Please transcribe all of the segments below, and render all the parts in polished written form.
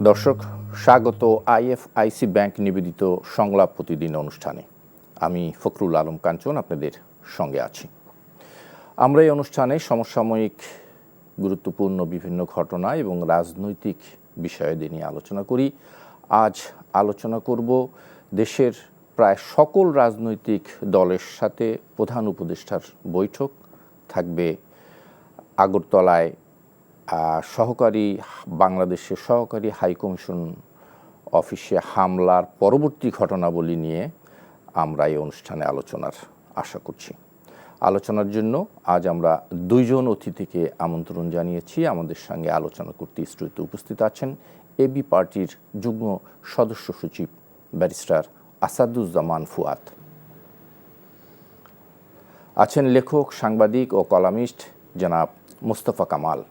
দর্শক, স্বাগত IFIC bank নিবেদিত সংলাপ প্রতিদিন অনুষ্ঠানে। আমি ফখরুল আলম কাঞ্চন আপনাদের সঙ্গে আছি। আমরা এই অনুষ্ঠানে সমসাময়িক গুরুত্বপূর্ণ বিভিন্ন ঘটনা এবং রাজনৈতিক বিষয়াদি নিয়ে আলোচনা করি। আজ আলোচনা করব দেশের প্রায় সকল রাজনৈতিক দলের সাথে প্রধান উপদেষ্টার বৈঠক থাকবে। আগরতলায় বাংলাদেশের সহকারী হাইকমিশন অফিসে হামলার পরবর্তী ঘটনাবলী নিয়ে আমরা এই অনুষ্ঠানে আলোচনার আশা করছি। আলোচনার জন্য আজ আমরা দুইজন অতিথিকে আমন্ত্রণ জানিয়েছি। আমাদের সঙ্গে আলোচনা করতে স্টুডিওতে উপস্থিত আছেন এবি পার্টির যুগ্ম সদস্য সচিব ব্যারিস্টার আসাদুজ্জামান ফুয়াদ, আছেন লেখক, সাংবাদিক ও কলামিস্ট জনাব মোস্তফা কামাল।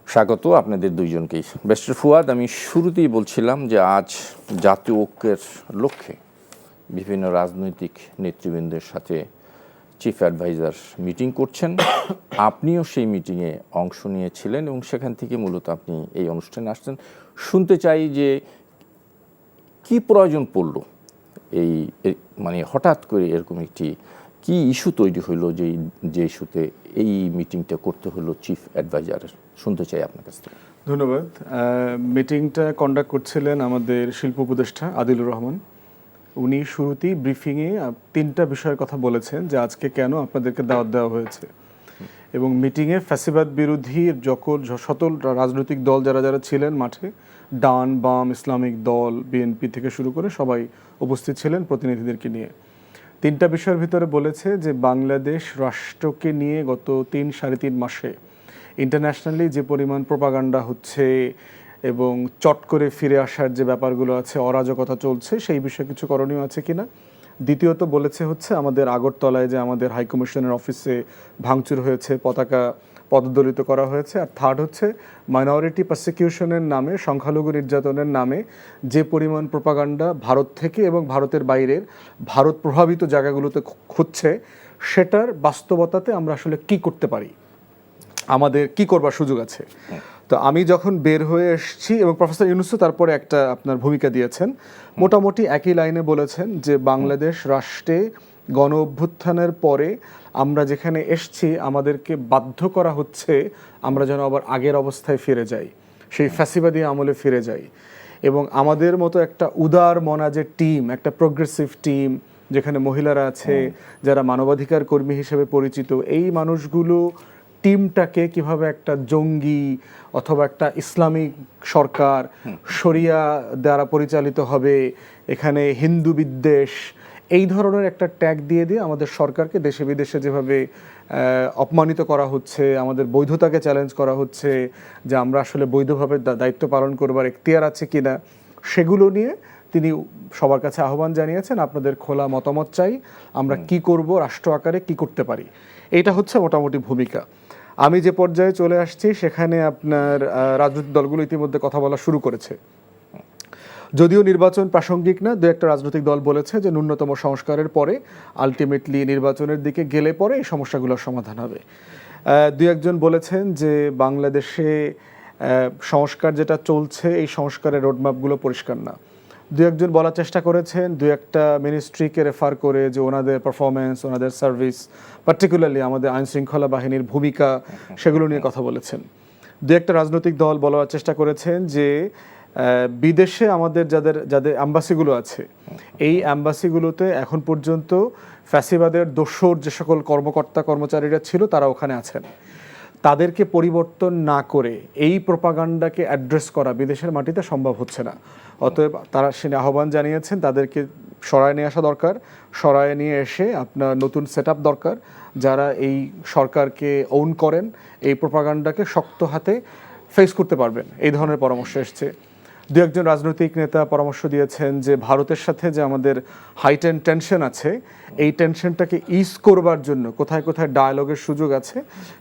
স্বাগত আপনাদের দুইজনকেই। ব্যারিস্টার ফুয়াদ, আমি শুরুতেই বলছিলাম যে আজ জাতীয় ঐক্যের লক্ষ্যে বিভিন্ন রাজনৈতিক নেতৃবৃন্দের সাথে চিফ অ্যাডভাইজার মিটিং করছেন। আপনিও সেই মিটিংয়ে অংশ নিয়েছিলেন এবং সেখান থেকে মূলত আপনি এই অনুষ্ঠানে আসছেন। শুনতে চাই যে কি প্রয়োজন পড়ল এই মানে হঠাৎ করে এরকম একটি কি ইস্যু তৈরি হইলো যে ইস্যুতে এই মিটিংটা করতে হলো চিফ অ্যাডভাইজারের, শুনতে চাই আপনার কাছ থেকে। ধন্যবাদ। মিটিংটা কন্ডাক্ট করছিলেন আমাদের শিল্প উপদেষ্টা আদিলুর রহমান। উনি শুরুতেই ব্রিফিংয়ে তিনটা বিষয়ের কথা বলেছেন যে আজকে কেন আপনাদেরকে দাওয়াত দেওয়া হয়েছে, এবং মিটিংয়ে ফ্যাসিবাদ বিরোধী সকল রাজনৈতিক দল যারা ছিলেন মাঠে, ডান বাম ইসলামিক দল বিএনপি থেকে শুরু করে সবাই উপস্থিত ছিলেন প্রতিনিধিদেরকে নিয়ে। তিনটা বিষয়ের ভিতরে বলেছে যে বাংলাদেশ রাষ্ট্রকে নিয়ে গত 3-3.5 মাসে ইন্টারন্যাশনালি যে পরিমাণ প্রোপাগান্ডা হচ্ছে এবং চট করে ফিরে আসার যে ব্যাপারগুলো আছে, অরাজকতা চলছে, সেই বিষয়ে কিছু করণীয় আছে কিনা। দ্বিতীয়ত বলেছে হচ্ছে আমাদের আগরতলায় যে আমাদের হাইকমিশনের অফিসে ভাঙচুর হয়েছে, পতাকা পদদলিত করা হয়েছে। আর থার্ড হচ্ছে মাইনরিটি পারসিকিউশনের নামে, সংখ্যালঘু নির্যাতনের নামে যে পরিমাণ প্রোপাগান্ডা ভারত থেকে এবং ভারতের বাইরের ভারত প্রভাবিত জায়গাগুলোতে হচ্ছে, সেটার বাস্তবতাতে আমরা আসলে কি করতে পারি, আমাদের কি করবার সুযোগ আছে। তো আমি যখন বের হয়ে এসেছি এবং প্রফেসর ইউনূসও তারপরে একটা আপনার ভূমিকা দিয়েছেন, মোটামুটি একই লাইনে বলেছেন যে বাংলাদেশ রাষ্ট্রে গণ অভ্যুত্থানের পরে আমরা যেখানে এসছি আমাদেরকে বাধ্য করা হচ্ছে আমরা যেন আবার আগের অবস্থায় ফিরে যাই, সেই ফ্যাসিবাদী আমলে ফিরে যাই। এবং আমাদের মতো একটা উদার মনা যে টিম, একটা প্রোগ্রেসিভ টিম যেখানে মহিলারা আছে, যারা মানবাধিকার কর্মী হিসেবে পরিচিত, এই মানুষগুলো টিমটাকে কিভাবে একটা জঙ্গি অথবা একটা ইসলামিক সরকার শরিয়া দ্বারা পরিচালিত হবে, এখানে হিন্দু বিদ্বেষ, এই ধরনের একটা ট্যাগ দিয়ে আমাদের সরকারকে দেশে বিদেশে যেভাবে অপমানিত করা হচ্ছে, আমাদের বৈধতাকে চ্যালেঞ্জ করা হচ্ছে যে আমরা আসলে বৈধভাবে দায়িত্ব পালন করবার এখতিয়ার আছে কিনা, সেগুলো নিয়ে তিনি সবার কাছে আহ্বান জানিয়েছেন, আপনাদের খোলা মতামত চাই, আমরা কি করব, রাষ্ট্র আকারে কি করতে পারি। এইটা হচ্ছে মোটামুটি ভূমিকা। আমি যে পর্যায়ে চলে আসছি সেখানে আপনার রাজনৈতিক দলগুলো ইতিমধ্যে কথা বলা শুরু করেছে। যদিও নির্বাচন প্রাসঙ্গিক না, দু একটা রাজনৈতিক দল বলেছে যে ন্যূনতম সংস্কারের পরে আলটিমেটলি নির্বাচনের দিকে গেলে পরে এই সমস্যাগুলোর সমাধান হবে। দু একজন বলেছেন যে বাংলাদেশে সংস্কার যেটা চলছে এই সংস্কারের রোডম্যাপগুলো পরিষ্কার না। দু একজন বলার চেষ্টা করেছেন দু একটা মিনিস্ট্রিকে রেফার করে যে ওনাদের পারফরমেন্স, ওনাদের সার্ভিস, পার্টিকুলারলি আমাদের আইনশৃঙ্খলা বাহিনীর ভূমিকা, সেগুলো নিয়ে কথা বলেছেন। দু একটা রাজনৈতিক দল বলার চেষ্টা করেছেন যে বিদেশে আমাদের যাদের অ্যাম্বাসিগুলো আছে, এই অ্যাম্বাসিগুলোতে এখন পর্যন্ত ফ্যাসিবাদের দোসর যে সকল কর্মকর্তা কর্মচারীরা ছিল তারা ওখানে আছেন, তাদেরকে পরিবর্তন না করে এই প্রোপাগান্ডাকে অ্যাড্রেস করা বিদেশের মাটিতে সম্ভব হচ্ছে না। অতএব তারা সে আহ্বান জানিয়েছেন তাদেরকে সরায় নিয়ে আসা দরকার, সরায় নিয়ে এসে আপনার নতুন সেট আপ দরকার, যারা এই সরকারকে ওন করেন, এই প্রোপাগান্ডাকে শক্ত হাতে ফেস করতে পারবেন, এই ধরনের পরামর্শ এসছে। দু একজন রাজনৈতিক নেতা পরামর্শ দিয়েছেন যে ভারতের সাথে যে আমাদের হাইটেন টেনশন আছে, এই টেনশনটাকে ইজ করবার জন্য কোথায় কোথায় ডায়ালগের সুযোগ আছে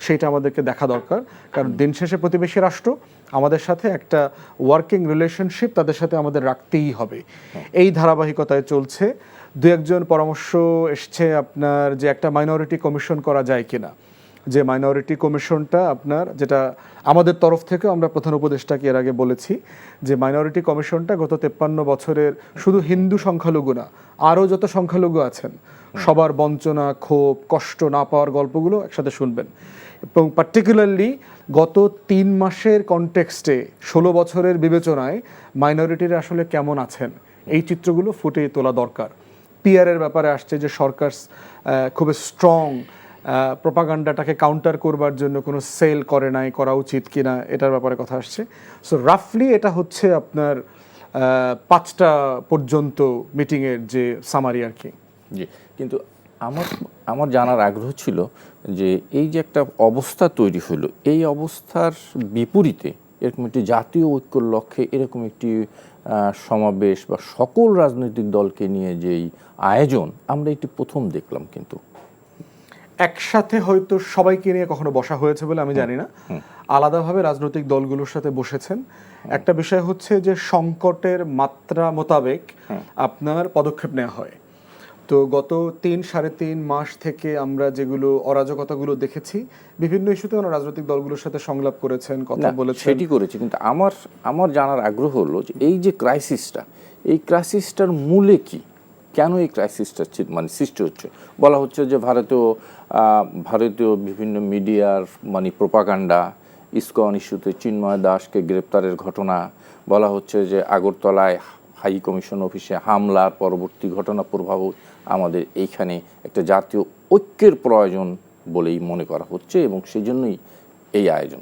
সেইটা আমাদেরকে দেখা দরকার। কারণ দিন শেষে প্রতিবেশী রাষ্ট্র, আমাদের সাথে একটা ওয়ার্কিং রিলেশনশিপ তাদের সাথে আমাদের রাখতেই হবে। এই ধারাবাহিকতায় চলছে। দু একজন পরামর্শ এসছে আপনার যে একটা মাইনরিটি কমিশন করা যায় কিনা। যে মাইনরিটি কমিশনটা আপনার, যেটা আমাদের তরফ থেকে আমরা প্রধান উপদেষ্টাকে এর আগে বলেছি যে মাইনরিটি কমিশনটা গত 53 বছরের শুধু হিন্দু সংখ্যালঘু না, আরও যত সংখ্যালঘু আছেন সবার বঞ্চনা, ক্ষোভ, কষ্ট না পাওয়ার গল্পগুলো একসাথে শুনবেন। এবং পার্টিকুলারলি গত 3 মাসের কনটেক্সটে 16 বছরের বিবেচনায় মাইনরিটিরা আসলে কেমন আছেন এই চিত্রগুলো ফুটিয়ে তোলা দরকার। পিআরের ব্যাপারে আসছে যে সরকার খুব স্ট্রং প্রোপাগান্ডাটাকে কাউন্টার করবার জন্য কোনো সেল করে নাই, করা উচিত কিনা এটার ব্যাপারে কথা আসছে। সো রাফলি এটা হচ্ছে আপনার 5টা পর্যন্ত মিটিংয়ের যে সামারি আর কি। জি, কিন্তু আমার আমার জানার আগ্রহ ছিল যে এই যে একটা অবস্থা তৈরি হলো, এই অবস্থার বিপরীতে এরকম একটি জাতীয় ঐক্যর লক্ষ্যে এরকম একটি সমাবেশ বা সকল রাজনৈতিক দলকে নিয়ে যেই আয়োজন, আমরা এটি প্রথম দেখলাম। কিন্তু একসাথে হয়তো সবাইকে নিয়ে কখনো বসা হয়েছে বলে আমি জানি না, আলাদাভাবে রাজনৈতিক দলগুলোর সাথে বসেছেন। একটা বিষয় হচ্ছে যে সংকটের মাত্রা মোতাবেক আপনার পদক্ষেপ নেওয়া হয়। তো গত 3-3.5 মাস থেকে আমরা যেগুলো অরাজকতাগুলো দেখেছি, বিভিন্ন ইস্যুতে ওনারা রাজনৈতিক দলগুলোর সাথে সংলাপ করেছেন, কথা বলেছেন। সেটি করেছি, কিন্তু আমার জানার আগ্রহ হলো যে এই যে ক্রাইসিসটা, এই ক্রাইসিসটার মূলে কি, কেন এই ক্রাইসিসটা মানে সৃষ্টি হচ্ছে? বলা হচ্ছে যে ভারতীয় বিভিন্ন মিডিয়ার মানে প্রোপাগান্ডা, ইসকন ইস্যুতে চিন্ময় দাসকে গ্রেপ্তারের ঘটনা, বলা হচ্ছে যে আগরতলায় হাই কমিশন অফিসে হামলার পরবর্তী ঘটনা প্রভাব আমাদের এইখানে একটা জাতীয় ঐক্যের প্রয়োজন বলেই মনে করা হচ্ছে, এবং সেই জন্যই এই আয়োজন।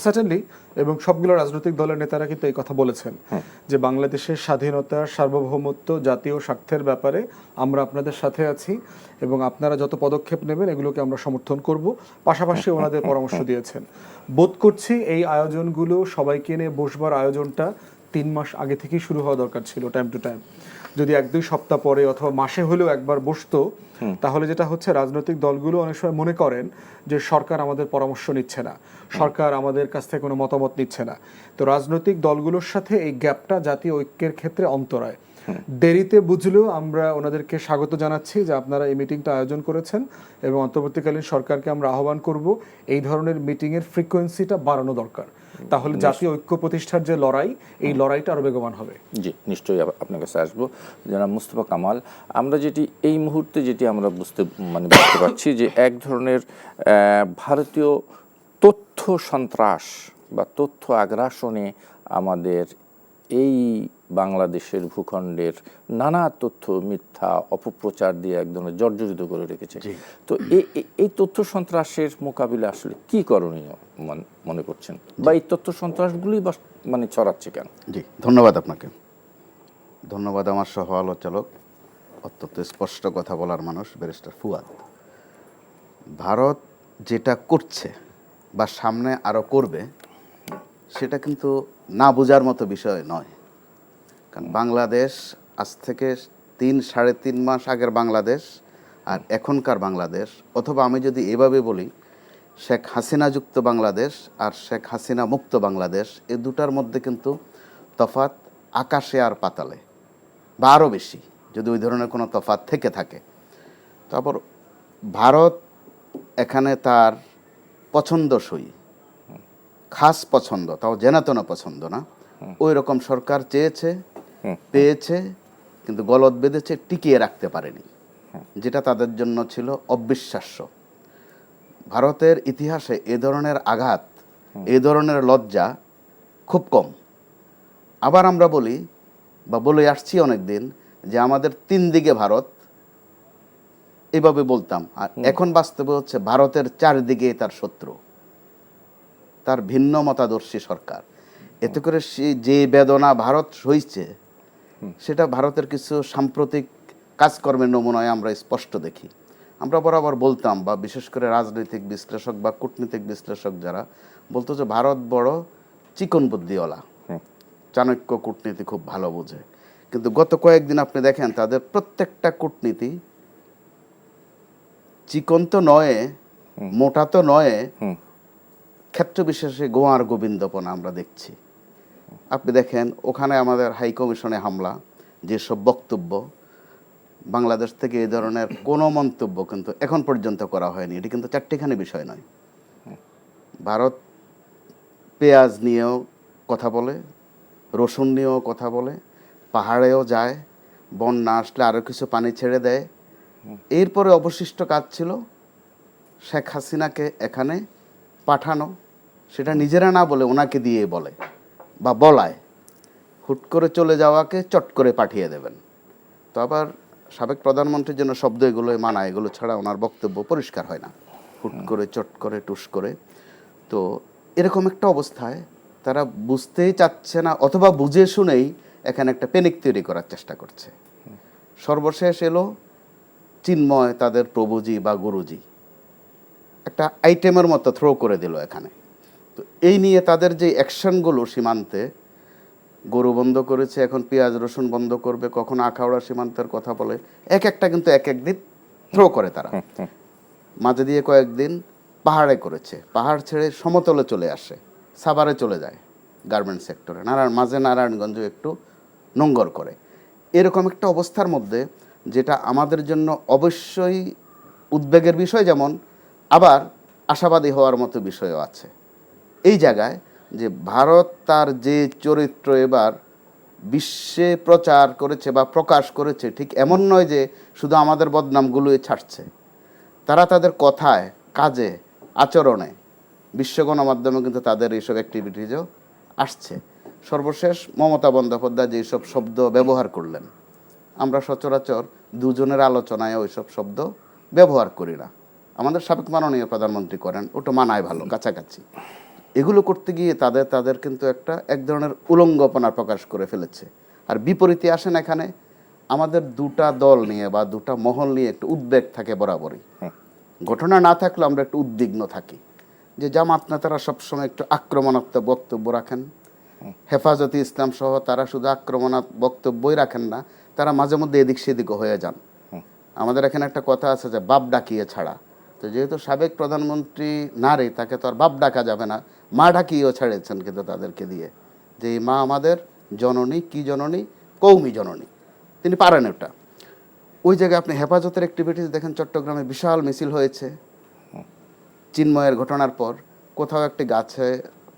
সার্টেনলি, এবং সবগুলো রাজনৈতিক দলের নেতারা কিন্তু এই কথা বলেছেন যে বাংলাদেশের স্বাধীনতা, সার্বভৌমত্ব, জাতীয় স্বার্থের ব্যাপারে আমরা আপনাদের সাথে আছি এবং আপনারা যত পদক্ষেপ নেবেন এগুলোকে আমরা সমর্থন করব। পাশাপাশি ওনাদের পরামর্শ দিয়েছেন। বোধ করছি এই আয়োজনগুলো সবাইকে নিয়ে বসবার আয়োজনটা 3 মাস আগে থেকেই শুরু হওয়া দরকার ছিল, টাইম টু টাইম। যদি 1-2 সপ্তাহ পরে অথবা মাসে হলেও একবার বসতো, তাহলে যেটা হচ্ছে রাজনৈতিক দলগুলো অনেক সময় মনে করেন যে সরকার আমাদের পরামর্শ নিচ্ছে না, সরকার আমাদের কাছ থেকে কোনো মতামত নিচ্ছে না। তো রাজনৈতিক দলগুলোর সাথে এই গ্যাপটা জাতীয় ঐক্যের ক্ষেত্রে অন্তরায়। দেরিতে বুঝলেও আমরা ওনাদেরকে স্বাগত জানাচ্ছি যে আপনারা এই মিটিংটা আয়োজন করেছেন, এবং অন্তর্বর্তীকালীন সরকারকে আমরা আহ্বান করব এই ধরনের মিটিংয়ের ফ্রিকোয়েন্সিটা বাড়ানো দরকার। তাহলে জাতীয় ঐক্য প্রতিষ্ঠার যে লড়াই, এই লড়াইটা আরো বেগবান হবে। জি, নিশ্চয়ই আপনার কাছে আসবো। জনাব মুস্তফা কামাল, আমরা এই মুহূর্তে আমরা বুঝতে পারছি যে এক ধরনের ভারতীয় তথ্য সন্ত্রাস বা তথ্য আগ্রাসনে আমাদের এই বাংলাদেশের ভূখণ্ডের নানা তথ্য মিথ্যা অপপ্রচার দিয়ে এক ধরনের জর্জরিত করে রেখেছে। তো এই তথ্য সন্ত্রাসের মোকাবিলা আসলে কি করণীয় মনে করছেন, বা এই তথ্য সন্ত্রাসগুলি ছড়াচ্ছে কেন? জি, ধন্যবাদ আপনাকে। ধন্যবাদ আমার সহ আলোচক, অত্যন্ত স্পষ্ট কথা বলার মানুষ ব্যারিস্টার ফুয়াদ। ভারত যেটা করছে বা সামনে আরও করবে, সেটা কিন্তু না বোঝার মতো বিষয় নয়। কারণ বাংলাদেশ আজ থেকে 3-3.5 মাস আগের বাংলাদেশ আর এখনকার বাংলাদেশ, অথবা আমি যদি এভাবে বলি, শেখ হাসিনা যুক্ত বাংলাদেশ আর শেখ হাসিনা মুক্ত বাংলাদেশ, এই দুটার মধ্যে কিন্তু তফাৎ আকাশে আর পাতালে, বা আরও বেশি যদি ওই ধরনের কোনো তফাৎ থেকে থাকে। তারপর ভারত এখানে তার পছন্দসই, খাস পছন্দ, তাও জেনাতনা পছন্দ না, ওই রকম সরকার চেয়েছে, পেয়েছে, কিন্তু গলদ বেঁধেছে, টিকিয়ে রাখতে পারেনি, যেটা তাদের জন্য ছিল অবিশ্বাস্য। ভারতের ইতিহাসে এ ধরনের আঘাত, এ ধরনের লজ্জা খুব কম। আবার আমরা বলি বা বলে আসছি অনেক দিন যে আমাদের 3 দিকে ভারত, এভাবে বলতাম। আর এখন বাস্তবে হচ্ছে ভারতের 4 দিকে তার শত্রু, তার ভিন্ন মতাদর্শী সরকার। এতে করে যে বেদনা ভারত সইছে, সেটা ভারতের কিছু সাম্প্রতিক কাজকর্মের নমুনায় আমরা স্পষ্ট দেখি। আমরা বরাবর বলতাম, বা বিশেষ করে রাজনৈতিক বিশ্লেষক বা কূটনীতিক বিশ্লেষক যারা বলতো যে ভারত বড় চিকন বুদ্ধিওয়ালা, চাণক্য কূটনীতি খুব ভালো বোঝে। কিন্তু গত কয়েকদিন আপনি দেখেন তাদের প্রত্যেকটা কূটনীতি চিকন তো নয়, মোটা তো নয়, ক্ষেত্র বিশেষে গোয়ার গোবিন্দপনা আমরা দেখছি। আপনি দেখেন ওখানে আমাদের হাই কমিশনে হামলা, যেসব বক্তব্য, বাংলাদেশ থেকে এই ধরনের কোনো মন্তব্য কিন্তু এখন পর্যন্ত করা হয়নি। এটি কিন্তু চারটিখানি বিষয় নয়, ভারত পেঁয়াজ নিয়েও কথা বলে, রসুন নিয়েও কথা বলে, পাহাড়েও যায়, বন্যা আসলে আরও কিছু পানি ছেড়ে দেয়। এরপরে অবশিষ্ট কাজ ছিল শেখ হাসিনাকে এখানে পাঠানো, সেটা নিজেরা না বলে ওনাকে দিয়ে বলে বা বলায়, হুট করে চলে যাওয়াকে চট করে পাঠিয়ে দেবেন। তো আবার সাবেক প্রধানমন্ত্রীর জন্য শব্দ এগুলো মানায়, এগুলো ছাড়া ওনার বক্তব্য পরিষ্কার হয় না, হুট করে চট করে টুস করে। তো এরকম একটা অবস্থায় তারা বুঝতেই চাচ্ছে না, অথবা বুঝে শুনেই এখানে একটা প্যানিক তৈরি করার চেষ্টা করছে। সর্বশেষ এলো চিন্ময় তাদের প্রভুজি বা গুরুজি, একটা আইটেমের মতো থ্রো করে দিল এখানে। তো এই নিয়ে তাদের যে অ্যাকশনগুলো সীমান্তে, গরু বন্ধ করেছে, এখন পেঁয়াজ রসুন বন্ধ করবে, কখন আখাউড়া সীমান্তের কথা বলে, এক একটা কিন্তু এক একদিন থ্রো করে তারা। মাঝে দিয়ে কয়েকদিন পাহাড়ে করেছে, পাহাড় ছেড়ে সমতলে চলে আসে, সাভারে চলে যায় গার্মেন্টস সেক্টরে, মাঝে নারায়ণগঞ্জ একটু নোঙ্গর করে। এরকম একটা অবস্থার মধ্যে, যেটা আমাদের জন্য অবশ্যই উদ্বেগের বিষয়, যেমন আবার আশাবাদী হওয়ার মতো বিষয়ও আছে। এই জায়গায় যে ভারত তার যে চরিত্র এবার বিশ্বে প্রচার করেছে বা প্রকাশ করেছে, ঠিক এমন নয় যে শুধু আমাদের বদনামগুলোই ছাড়ছে। তারা তাদের কথায়, কাজে, আচরণে, বিশ্ব গণমাধ্যমে কিন্তু তাদের এইসব অ্যাক্টিভিটিজও আসছে। সর্বশেষ মমতা বন্দ্যোপাধ্যায় যেসব শব্দ ব্যবহার করলেন, আমরা সচরাচর দুজনের আলোচনায় ওইসব শব্দ ব্যবহার করি না, আমাদের সাবেক মাননীয় প্রধানমন্ত্রী করেন, ওটা মানায় ভালো, কাছাকাছি। এগুলো করতে গিয়ে তাদের কিন্তু এক ধরনের উলঙ্গপনা প্রকাশ করে ফেলেছে। আর বিপরীতে আসেন এখানে আমাদের দুটা দল নিয়ে বা দুটা মহল নিয়ে একটু উদ্বেগ থাকে বরাবরই। ঘটনা না থাকলে আমরা একটু উদ্বিগ্ন থাকি যে জামাত নেতারা সবসময় একটু আক্রমণাত্মক বক্তব্য রাখেন, হেফাজতে ইসলাম সহ তারা শুধু আক্রমণাত্মক বক্তব্যই রাখেন না, তারা মাঝে মধ্যে এদিক সেদিকও হয়ে যান। আমাদের এখানে একটা কথা আছে যে বাপ ডাকিয়ে ছাড়া। তো যেহেতু সাবেক প্রধানমন্ত্রী নারী, তাকে তো আর বাপ ডাকা যাবে না, মা ডাকিয়েও ছেড়েছেন কিন্তু তাদেরকে দিয়ে, যে এই মা আমাদের জননী, কি জননী, কৌমি জননী, তিনি পারেন ওটা। ওই জায়গায় আপনি হেফাজতের অ্যাক্টিভিটিস দেখেন, চট্টগ্রামে বিশাল মিছিল হয়েছে চিন্ময়ের ঘটনার পর, কোথাও একটি গাছে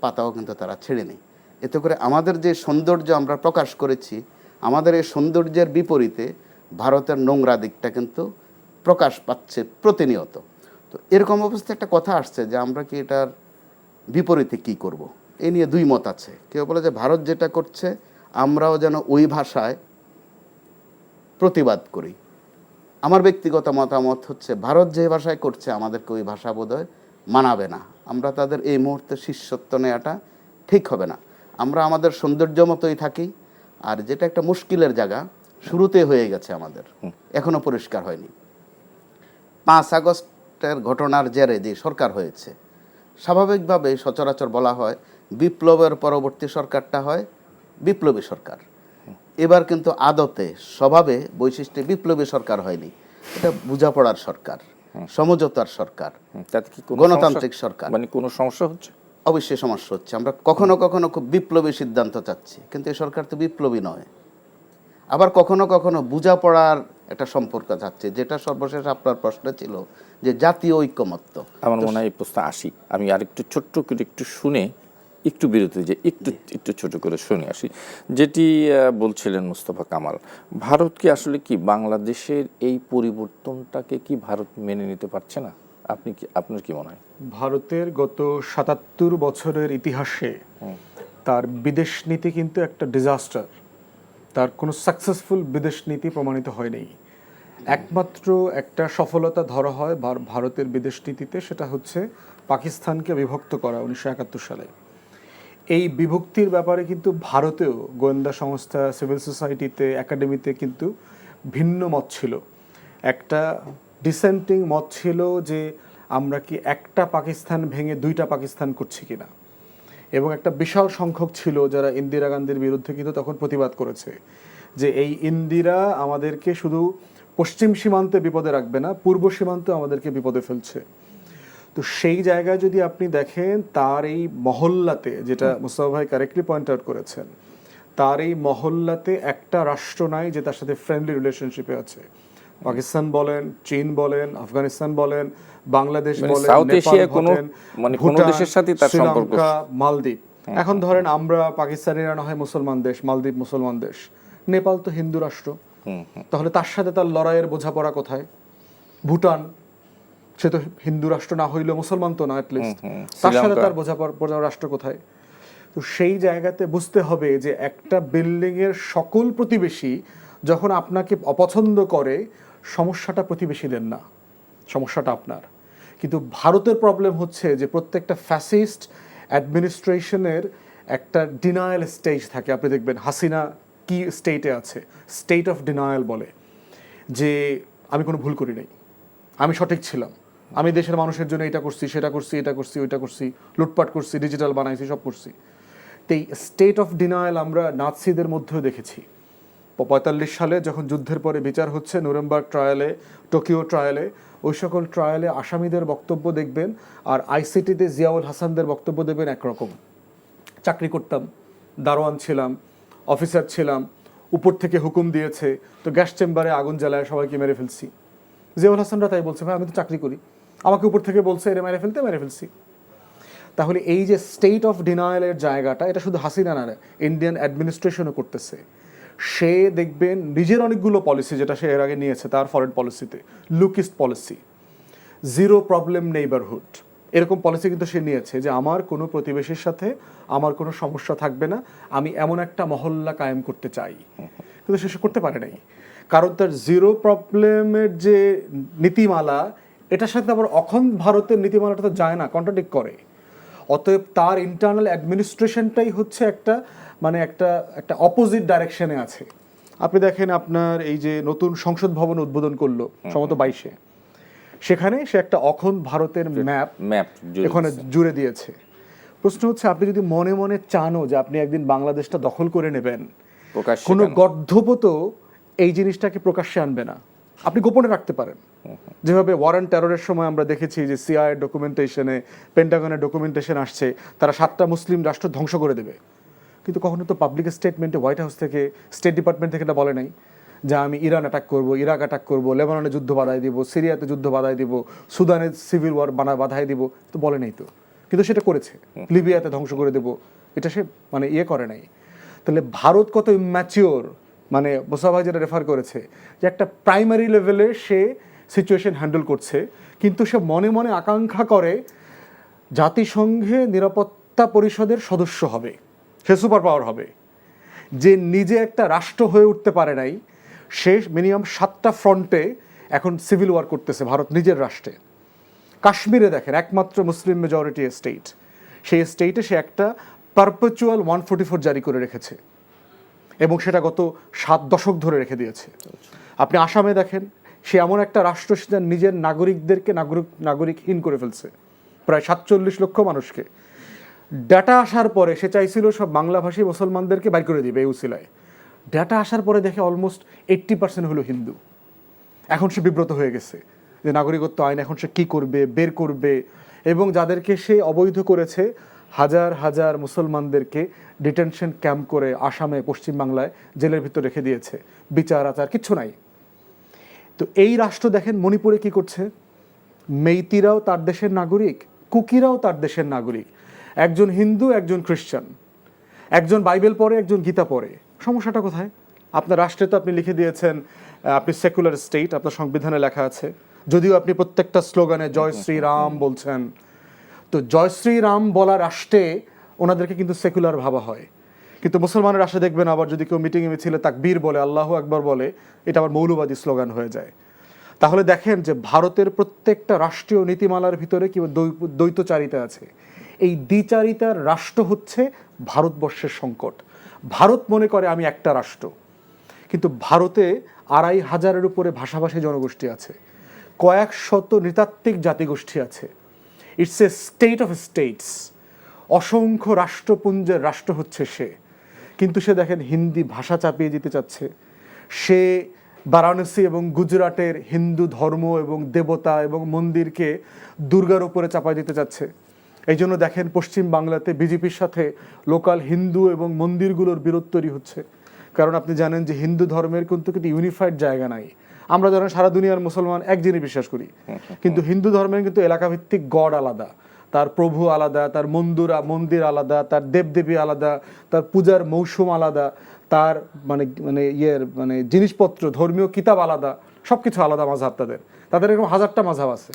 পাতাও কিন্তু তারা ছেড়েনি। এতে করে আমাদের যে সৌন্দর্য আমরা প্রকাশ করেছি, আমাদের এই সৌন্দর্যের বিপরীতে ভারতের নোংরা দিকটা কিন্তু প্রকাশ পাচ্ছে প্রতিনিয়ত। তো এরকম অবস্থায় একটা কথা আসছে যে আমরা কি এটার বিপরীতে কি করব, এ নিয়ে দুই মত আছে। কেউ বলে যে ভারত যেটা করছে আমরাও যেন ওই ভাষায় প্রতিবাদ করি। আমার ব্যক্তিগত মতামত হচ্ছে ভারত যে ভাষায় করছে আমাদেরকে ওই ভাষা বোধহয় মানাবে না, আমরা তাদের এই মুহূর্তে শিষ্যত্ব নেওয়াটা ঠিক হবে না। আমরা আমাদের সৌন্দর্য মতোই থাকি। আর যেটা একটা মুশকিলের জায়গা, শুরুতে হয়ে গেছে আমাদের, এখনো পরিষ্কার হয়নি। 5 আগস্টের ঘটনার জেরে যে সরকার হয়েছে, স্বাভাবিকভাবে সচরাচর বলা হয় বিপ্লবের পরবর্তী সরকারটা হয় বিপ্লবী সরকার। এবার কিন্তু আদতে স্বভাবে বৈশিষ্ট্যে বিপ্লবী সরকার হয়নি, এটা বোঝাপড়ার সরকার, সমঝোতার সরকার, তাতে কি কোনো গণতান্ত্রিক সরকার। মানে কোনো সমস্যা হচ্ছে? অবশ্যই সমস্যা হচ্ছে। আমরা কখনো কখনো খুব বিপ্লবী সিদ্ধান্ত চাচ্ছি, কিন্তু এই সরকার তো বিপ্লবী নয়। আবার কখনো কখনো বোঝাপড়ার একটা সম্পর্ক চাচ্ছে, যেটা সর্বশেষ আপনার প্রশ্ন ছিল যে জাতীয় ঐক্যমত্য। আমার মনে হয় এই প্রশ্ন আসি, আমি আরেকটু ছোট্ট করে একটু শুনে একটু বিরতি, যে একটু ছোট করে শুনে আসি। যেটি বলছিলেন মুস্তফা কামাল, ভারত কি আসলে কি বাংলাদেশের এই পরিবর্তনটাকে কি ভারত মেনে নিতে পারছে না? আপনার কি মনে হয়? ভারতের গত ৭৭ বছরের ইতিহাসে তার বিদেশ নীতি কিন্তু একটা ডিজাস্টার। তার কোনো সাকসেসফুল বিদেশ নীতি প্রমাণিত হয়নি। একমাত্র একটা সফলতা ধরা হয় ভারতের বিদেশ নীতিতে, সেটা হচ্ছে পাকিস্তানকে বিভক্ত করা 1971 সালে। এই বিভক্তির ব্যাপারে কিন্তু ভারতেও গোয়েন্দা সংস্থা, সিভিল সোসাইটিতে, একাডেমিতে কিন্তু ভিন্ন মত ছিল। একটা ডিসেন্টিং মত ছিল যে আমরা কি একটা পাকিস্তান ভেঙে দুইটা পাকিস্তান করছি কিনা, এবং একটা বিশাল সংখ্যক ছিল যারা ইন্দিরা গান্ধীর বিরুদ্ধে কিন্তু তখন প্রতিবাদ করেছে যে এই ইন্দিরা আমাদেরকে শুধু পশ্চিম সীমান্তে বিপদে রাখবে না, পূর্ব সীমান্তে আমাদেরকে বিপদে ফেলছে। তো সেই জায়গায় যদি আপনি দেখেন, তার এই মহল্লাতে, যেটা মুস্তাফা ভাই কারেক্টলি পয়েন্ট আউট করেছেন, তার এই মহল্লাতে একটা রাষ্ট্র নাই যে তার সাথে ফ্রেন্ডলি রিলেশনশিপে আছে। পাকিস্তান বলেন, চীন বলেন, আফগানিস্তান বলেন, বাংলাদেশ মানে বলেন, সাউথ নেপাল এশিয়ায় কোনো বলেন, মানে কোনো ভুটান, দেশের সাথে তার সম্পর্ক শ্রীলঙ্কা, মালদ্বীপ। এখন ধরেন আমরা পাকিস্তানিরা না হয় মুসলমান দেশ, মালদ্বীপ মুসলমান দেশ, নেপাল তো হিন্দু রাষ্ট্র, তাহলে তার সাথে তার লড়াইয়ের বোঝাপড়া কোথায়? ভুটান, সে তো হিন্দু রাষ্ট্র না হইলেও মুসলমান তো না, অ্যাটলিস্ট তার সাথে তার বোঝাপড়া রাষ্ট্র কোথায়? তো সেই জায়গাতে বুঝতে হবে যে একটা বিল্ডিং এর সকল প্রতিবেশী যখন আপনাকে অপছন্দ করে, সমস্যাটা প্রতিবেশীদের না, সমস্যাটা আপনার। কিন্তু ভারতের প্রবলেম হচ্ছে যে প্রত্যেকটা ফ্যাসিস্ট অ্যাডমিনিস্ট্রেশনের একটা ডিনায়াল স্টেজ থাকে। আপনি দেখবেন হাসিনা কি স্টেটে আছে, স্টেট অফ ডিনায়াল বলে যে আমি কোনো ভুল করি নাই, আমি সঠিক ছিলাম, আমি দেশের মানুষের জন্য এটা করছি, সেটা করছি, এটা করছি, ওইটা করছি, লুটপাট করছি, ডিজিটাল বানাইছি, সব করছি। তো এই স্টেট অফ ডিনায়াল আমরা নাৎসিদের মধ্যেও দেখেছি। 45 সালে যখন যুদ্ধের পরে বিচার হচ্ছে নুরেমবার্গ ট্রায়ালে, টোকিও ট্রায়ালে, ওই সকল ট্রায়ালে আসামিদের বক্তব্য দেখবেন আর আইসিটিতে জিয়াউল হাসানদের বক্তব্য দেখবেন একরকম। চাকরি করতাম, দারোয়ান ছিলাম, অফিসার ছিলাম, উপর থেকে হুকুম দিয়েছে তো গ্যাস চেম্বারে আগুন জ্বালায় সবাইকে মেরে ফেলছি। জিয়াউল হাসানরা তাই বলছে, ভাই আমি তো চাকরি করি, আমাকে উপর থেকে বলছে এর মেরে ফেলতে, মেরে ফেলছি। তাহলে এই যে স্টেট অফ ডিনায়ালের জায়গাটা, এটা শুধু হাসিনা না, ইন্ডিয়ান অ্যাডমিনিস্ট্রেশনও করতেছে। সে দেখবেন নিজের অনেকগুলো পলিসি যেটা সে এর আগে নিয়েছে তার ফরেন পলিসিতে, লুকিস্ট পলিসি, জিরো প্রবলেম নেইবারহুড, এরকম পলিসি কিন্তু সে নিয়েছে যে আমার কোনো প্রতিবেশীর সাথে আমার কোনো সমস্যা থাকবে না, আমি এমন একটা মহল্লা কায়েম করতে চাই। কিন্তু সে করতে পারে নাই, কারণ তার জিরো প্রবলেমের যে নীতিমালা, এটার সাথে আবার অখণ্ড ভারতের নীতিমালাটা তো যায় না, কন্ট্রাডিক্ট করে। অতএব তার ইন্টারনাল অ্যাডমিনিস্ট্রেশনটাই হচ্ছে একটা মানে একটা একটা অপোজিট ডাইরেকশনে আছে। আপনি দেখেন আপনার এই যে নতুন সংসদ ভবন উদ্বোধন করলো সম্ভবত 22-এ, সেখানে সে একটা অখণ্ড ভারতের ম্যাপ এখানে জুড়ে দিয়েছে। প্রশ্ন হচ্ছে আপনি যদি মনে মনে চানও যে আপনি একদিন বাংলাদেশটা দখল করে নেবেন, কোনো গর্ধপত এই জিনিসটাকে প্রকাশ্যে আনবে না, আপনি গোপনে রাখতে পারেন। যেভাবে ওয়ার অন টেররের সময় আমরা দেখেছি যে সিআইএ ডকুমেন্টেশনে, পেন্টাগনের ডকুমেন্টেশন আসছে, তারা 7টা মুসলিম রাষ্ট্র ধ্বংস করে দেবে, কিন্তু কখনো তো পাবলিক স্টেটমেন্টে হোয়াইট হাউস থেকে, স্টেট ডিপার্টমেন্ট থেকে এটা বলে নাই যে আমি ইরান অ্যাটাক করব, ইরাক অ্যাটাক করব, লেবাননে যুদ্ধ বাধাই দিব, সিরিয়াতে যুদ্ধ বাধাই দিব, সুদানে সিভিল ওয়ার বাধাই দিব, তো বলে নাই তো, কিন্তু সেটা করেছে। লিবিয়াতে ধ্বংস করে দেব, এটা সে মানে করে নাই। তাহলে ভারত কত ইম্যাচিওর, মানে মোসা ভাই যেটা রেফার করেছে যে একটা প্রাইমারি লেভেলে সে সিচুয়েশন হ্যান্ডেল করছে, কিন্তু সে মনে মনে আকাঙ্ক্ষা করে জাতিসংঘে নিরাপত্তা পরিষদের সদস্য হবে, সে সুপার পাওয়ার হবে। যে নিজে একটা রাষ্ট্র হয়ে উঠতে পারে নাই, সে মিনিমাম 7টা ফ্রন্টে এখন সিভিল ওয়ার করতেছে ভারত নিজের রাষ্ট্রে। কাশ্মীরে দেখেন একমাত্র মুসলিম মেজরিটি স্টেট, সেই স্টেটে সে একটা পারপেচুয়াল 144 জারি করে রেখেছে এবং সেটা গত 7 দশক ধরে রেখে দিয়েছে। আপনি আসামে দেখেন, সে এমন একটা রাষ্ট্র সে নিজের নাগরিকদেরকে নাগরিকহীন করে ফেলছে, প্রায় 47 লক্ষ মানুষকে। ডাটা আসার পরে সে চাইছিল সব বাংলাভাষী মুসলমানদেরকে বাইর করে দিবে এই উসিলায়। ডাটা আসার পরে দেখে অলমোস্ট 80% হলো হিন্দু। এখন সে বিব্রত হয়ে গেছে যে নাগরিকত্ব আইন এখন সে কী করবে, বের করবে, এবং যাদেরকে সে অবৈধ করেছে, হাজার হাজার মুসলমানদেরকে ডিটেনশন ক্যাম্প করে আসামে, পশ্চিমবাংলায় জেলের ভিতর রেখে দিয়েছে, বিচার আচার কিচ্ছু নাই। তো এই রাষ্ট্র দেখেন মণিপুরে কি করছে, মেইতিরাও তার দেশের নাগরিক, কুকিরাও তার দেশের নাগরিক, একজন হিন্দু একজন খ্রিস্টান, একজন বাইবেল পড়ে একজন গীতা পড়ে। সমস্যাটা কোথায়? আপনার রাষ্ট্রে তো আপনি লিখে দিয়েছেন আপনি সেকুলার স্টেট, আপনার সংবিধানে লেখা আছে, যদিও আপনি প্রত্যেকটা স্লোগানে জয় শ্রীরাম বলছেন। তো জয় শ্রীরাম বলা রাষ্ট্রে ওনাদেরকে কিন্তু সেকুলার ভাবা হয়, কিন্তু মুসলমানের রাষ্ট্রে দেখবেন আবার যদি কেউ মিটিংয়ে মিছিলে তাকবীর বলে, আল্লাহু আকবার বলে, এটা আবার মৌলবাদী স্লোগান হয়ে যায়। তাহলে দেখেন যে ভারতের প্রত্যেকটা রাষ্ট্রীয় নীতিমালার ভিতরে কি দ্বৈতচারিতা আছে। এই দ্বিচারিতার রাষ্ট্র হচ্ছে ভারতবর্ষের সংকট। ভারত মনে করে আমি একটা রাষ্ট্র, কিন্তু ভারতে 2500-এর উপরে ভাষাভাষী জনগোষ্ঠী আছে, কয়েক শত নৃতাত্ত্বিক জাতিগোষ্ঠী আছে। It's a state of states, অসংখ্য রাষ্ট্রপুঞ্জের রাষ্ট্র হচ্ছে সে। কিন্তু সে দেখেন হিন্দি ভাষা চাপিয়ে দিতে চাচ্ছে, সে বারাণসী এবং গুজরাটের হিন্দু ধর্ম এবং দেবতা এবং মন্দিরকে দুর্গার উপরে চাপাই দিতে চাচ্ছে। এই জন্য দেখেন পশ্চিম বাংলাতে বিজেপির সাথে লোকাল হিন্দু এবং মন্দিরগুলোর বিরোধ তৈরি হচ্ছে, কারণ আপনি জানেন যে হিন্দু ধর্মের কিন্তু ইউনিফাইড জায়গা নাই। আমরা ধরেন সারা দুনিয়ার মুসলমান এক জিনিস বিশ্বাস করি, কিন্তু হিন্দু ধর্মের কিন্তু এলাকাভিত্তিক গড আলাদা, তার প্রভু আলাদা, তার মন্দির আলাদা, তার দেবদেবী আলাদা, তার পূজার মৌসুম আলাদা, তার মানে মানে মানে জিনিসপত্র ধর্মীয় কিতাব আলাদা, সবকিছু আলাদা মাযহাব তাদের এরকম হাজারটা মাযহাব আছে।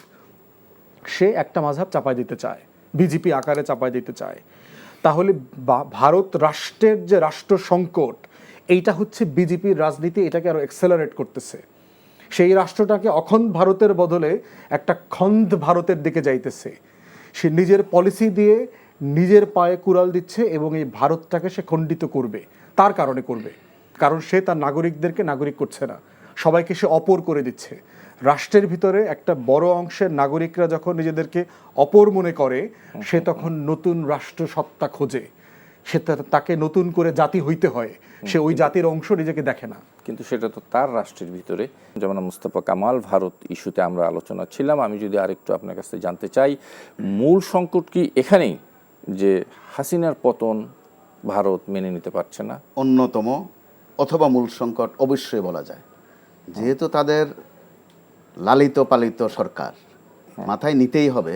সে একটা মাযহাব চাপাই দিতে চায়, বিজেপি আকারে চাপাই দিতে চায়। তাহলে ভারত রাষ্ট্রের যে রাষ্ট্র সংকট, এইটা হচ্ছে বিজেপির রাজনীতি, এটাকে আরো এক্সেলারেট করতেছে। সেই রাষ্ট্রটাকে অখণ্ড ভারতের বদলে একটা খন্দ ভারতের দিকে যাইতেছে। সে নিজের পলিসি দিয়ে নিজের পায়ে কুড়াল দিচ্ছে এবং এই ভারতটাকে সে খণ্ডিত করবে। তার কারণে করবে, কারণ সে তার নাগরিকদেরকে নাগরিক করছে না, সবাইকে সে অপর করে দিচ্ছে। রাষ্ট্রের ভিতরে একটা বড় অংশের নাগরিকরা যখন নিজেদেরকে অপর মনে করে, সে তখন নতুন রাষ্ট্র সত্তা খোঁজে, সে তাকে নতুন করে জাতি হইতে হয়, সে ওই জাতির অংশ নিজেকে দেখে না। কিন্তু সেটা তো তার রাষ্ট্রের ভিতরে। যেমন মুস্তাফা কামাল ভারত ইস্যুতে আমরা আলোচনা ছিলাম। আমি যদি আরেকটু আপনার কাছে জানতে চাই, মূল সংকট কি এখানেই যে হাসিনার পতন ভারত মেনে নিতে পারছে না? অন্যতম অথবা মূল সংকট অবশ্যই বলা যায়, যেহেতু তাদের লালিত পালিত সরকার, মাথায় নিতেই হবে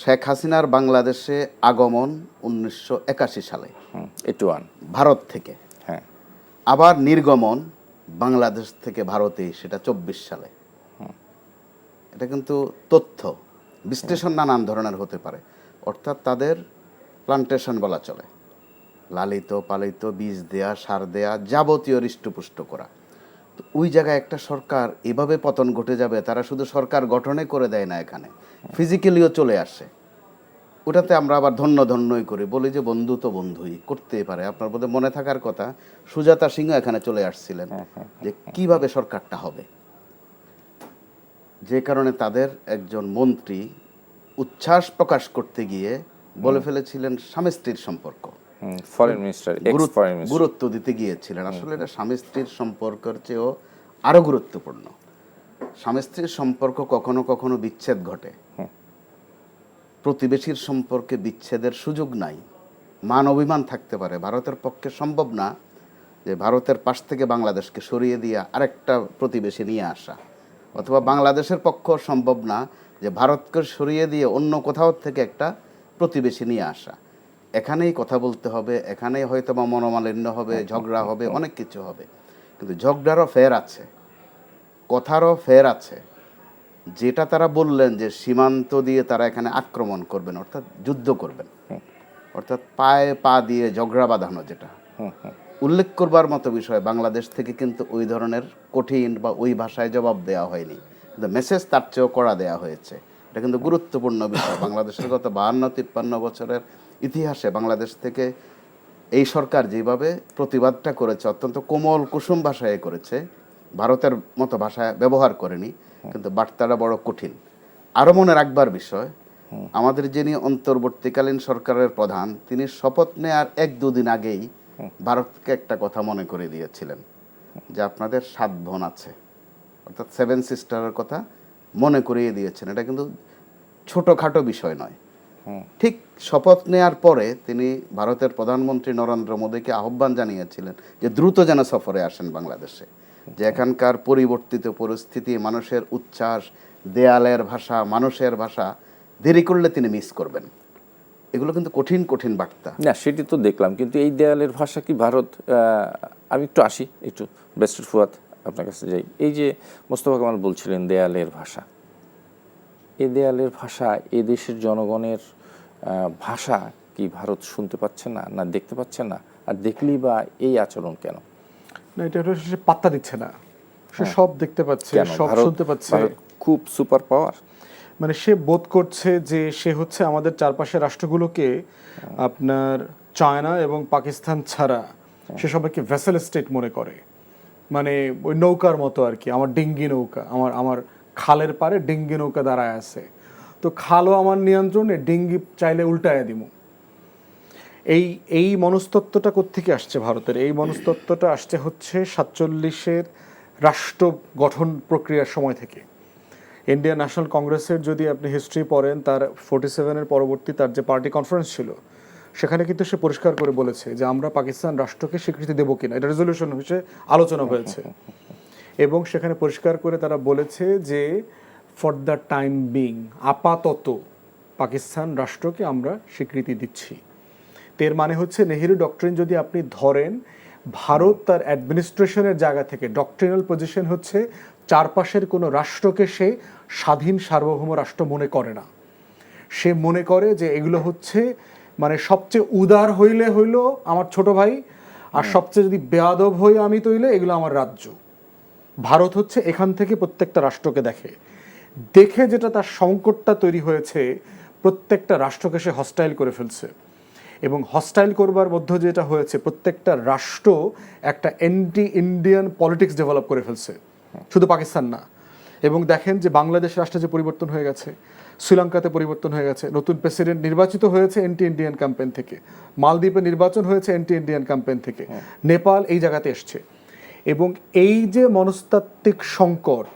শেখ হাসিনার বাংলাদেশে আগমন 1981 সালে ভারত থেকে, হ্যাঁ, আবার নির্গমন বাংলাদেশ থেকে ভারতে সেটা 24 সালে। এটা কিন্তু তথ্য বিশ্লেষণ নানান ধরনের হতে পারে। অর্থাৎ তাদের প্লান্টেশন বলা চলে, লালিত পালিত বীজ দেয়া, সার দেয়া, যাবতীয় হৃষ্টপুষ্ট করা। তো ওই জায়গায় একটা সরকার এভাবে পতন ঘটে যাবে, তারা শুধু সরকার গঠনে করে দেয় না, এখানে ফিজিক্যালিও চলে আসে। ওটাতে আমরা আবার ধন্যই করি, বলি যে বন্ধু তো বন্ধুই করতেই পারে। আপনার বোধহয় মনে থাকার কথা, সুজাতা সিংহ এখানে চলে আসছিলেন যে কিভাবে সরকারটা হবে, যে কারণে তাদের একজন মন্ত্রী উচ্ছ্বাস প্রকাশ করতে গিয়ে বলে ফেলেছিলেন স্বামী স্ত্রীর সম্পর্ক, ফরেন মিনিস্টার গুরুত্ব দিতে গিয়েছিলেন। আসলে এটা স্বামী স্ত্রীর সম্পর্কের চেয়েও আরো গুরুত্বপূর্ণ। স্বামী স্ত্রীর সম্পর্ক কখনো কখনো বিচ্ছেদ ঘটে, প্রতিবেশীর সম্পর্কে বিচ্ছেদের সুযোগ নাই, মান অভিমান থাকতে পারে। ভারতের পক্ষে সম্ভব না যে ভারতের পাশ থেকে বাংলাদেশকে সরিয়ে দিয়ে আরেকটা প্রতিবেশী নিয়ে আসা, অথবা বাংলাদেশের পক্ষ সম্ভব না যে ভারতকে সরিয়ে দিয়ে অন্য কোথাও থেকে একটা প্রতিবেশী নিয়ে আসা। এখানেই কথা বলতে হবে, এখানেই হয়তো বা মনোমালিন্য হবে, ঝগড়া হবে, অনেক কিছু হবে। কিন্তু ঝগড়ারও ফের আছে, কথারও ফের আছে। যেটা তারা বললেন যে সীমান্ত দিয়ে তারা এখানে আক্রমণ করবেন, অর্থাৎ যুদ্ধ করবেন, অর্থাৎ পায়ে পা দিয়ে ঝগড়া বাঁধানো, যেটা উল্লেখ করবার মতো বিষয়। বাংলাদেশ থেকে কিন্তু ওই ধরনের কঠিন বা ওই ভাষায় জবাব দেওয়া হয়নি, কিন্তু মেসেজ তার চেয়েও কড়া দেওয়া হয়েছে। এটা কিন্তু গুরুত্বপূর্ণ বিষয়। বাংলাদেশের গত 52-53 বছরের ইতিহাসে বাংলাদেশ থেকে এই সরকার যেভাবে প্রতিবাদটা করেছে, অত্যন্ত কোমল কুসুম ভাষায় করেছে, ভারতের মতো ভাষা ব্যবহার করেনি, কিন্তু বার্তাটা বড় কঠিন। আরও মনে রাখবার বিষয়, আমাদের যিনি অন্তর্বর্তীকালীন সরকারের প্রধান, তিনি শপথ নেওয়ার 1-2 দিন আগেই ভারতকে একটা কথা মনে করে দিয়েছিলেন যে আপনাদের 7 বোন আছে, অর্থাৎ 7 সিস্টারের কথা মনে করিয়ে দিয়েছেন। এটা কিন্তু ছোটোখাটো বিষয় নয়। ঠিক শপথ নেয়ার পরে তিনি ভারতের প্রধানমন্ত্রী নরেন্দ্র মোদীকে আহ্বান জানিয়েছিলেন যে দ্রুত যেন সফরে আসেন বাংলাদেশে, যে এখানকার পরিবর্তিত পরিস্থিতি, মানুষের উচ্ছ্বাস, দেয়ালের ভাষা, মানুষের ভাষা দেরি করলে তিনি মিস করবেন। এগুলো কিন্তু কঠিন কঠিন বার্তা। না, সেটি তো দেখলাম, কিন্তু এই দেয়ালের ভাষা কি ভারত, আমি একটু আসি, একটু ব্যারিস্টার ফুয়াদ আপনার কাছে যাই। এই যে মোস্তফা কামাল বলছিলেন দেয়ালের ভাষা, এই দেয়ালের ভাষা এ দেশের জনগণের ভাষা কি ভারত শুনতে পাচ্ছে না, না দেখতে পাচ্ছে না? আর দেখলেই বা এই আচরণ কেন? না, এটা সে পাত্তা দিচ্ছে না, সে সব দেখতে পাচ্ছে, সব শুনতে পাচ্ছে। খুব সুপার পাওয়ার, মানে সে বোধ করছে যে সে হচ্ছে আমাদের চারপাশের রাষ্ট্রগুলোকে, আপনার চায়না এবং পাকিস্তান ছাড়া সে সবাইকে ভেসেল স্টেট মনে করে। মানে ওই নৌকার মতো আর কি, আমার ডিঙ্গি নৌকা, আমার খালের পারে ডিঙ্গি নৌকা দাঁড়ায় আছে, তো খালও আমার নিয়ন্ত্রণে, ডিঙ্গি চাইলে উল্টায় দিব। এই মনস্তত্ত্বটা কোত্থেকে আসছে ভারতের? এই মনস্তত্ত্বটা আসছে হচ্ছে 47-এর রাষ্ট্র গঠন প্রক্রিয়ার সময় থেকে। ইন্ডিয়ান ন্যাশনাল কংগ্রেসের যদি আপনি হিস্ট্রি পড়েন, তার 47-এর পরবর্তী তার যে পার্টি কনফারেন্স ছিল, সেখানে কিন্তু সে পরিষ্কার করে বলেছে যে আমরা পাকিস্তান রাষ্ট্রকে স্বীকৃতি দেবো কিনা, এটা রেজলিউশন হিসেবে আলোচনা হয়েছে। এবং সেখানে পরিষ্কার করে তারা বলেছে যে ফর দ্য টাইম বিং আপাতত পাকিস্তান রাষ্ট্রকে আমরা স্বীকৃতি দিচ্ছি। তো এর মানে হচ্ছে নেহেরু ডক্ট্রিন যদি আপনি ধরেন, ভারত তার অ্যাডমিনিস্ট্রেশনের জায়গা থেকে ডক্ট্রিনাল পজিশন হচ্ছে চারপাশের কোনো রাষ্ট্রকে সে স্বাধীন সার্বভৌম রাষ্ট্র মনে করে না। সে মনে করে যে এগুলো হচ্ছে মানে সবচেয়ে উদার হইলে হইল আমার ছোট ভাই, আর সবচেয়ে যদি বেয়াদব হই আমি তৈলে এগুলো আমার রাজ্য। ভারত হচ্ছে এখান থেকে প্রত্যেকটা রাষ্ট্রকে দেখে যেটা তার সংকটটা তৈরি হয়েছে, প্রত্যেকটা রাষ্ট্রকে সে হস্টাইল করে ফেলছে। এবং হস্টাইল করবার মধ্য যেটা হয়েছে, প্রত্যেকটা রাষ্ট্র একটা অ্যান্টি ইন্ডিয়ান পলিটিক্স ডেভেলপ করে ফেলছে, শুধু পাকিস্তান না। এবং দেখেন যে বাংলাদেশ রাষ্ট্রে যে পরিবর্তন হয়ে গেছে, শ্রীলঙ্কাতে পরিবর্তন হয়ে গেছে, নতুন প্রেসিডেন্ট নির্বাচিত হয়েছে অ্যান্টি ইন্ডিয়ান ক্যাম্পেইন থেকে, মালদ্বীপে নির্বাচন হয়েছে অ্যান্টি ইন্ডিয়ান ক্যাম্পেইন থেকে, নেপাল এই জায়গাতে এসছে। এবং এই যে মনস্তাত্ত্বিক সংকট,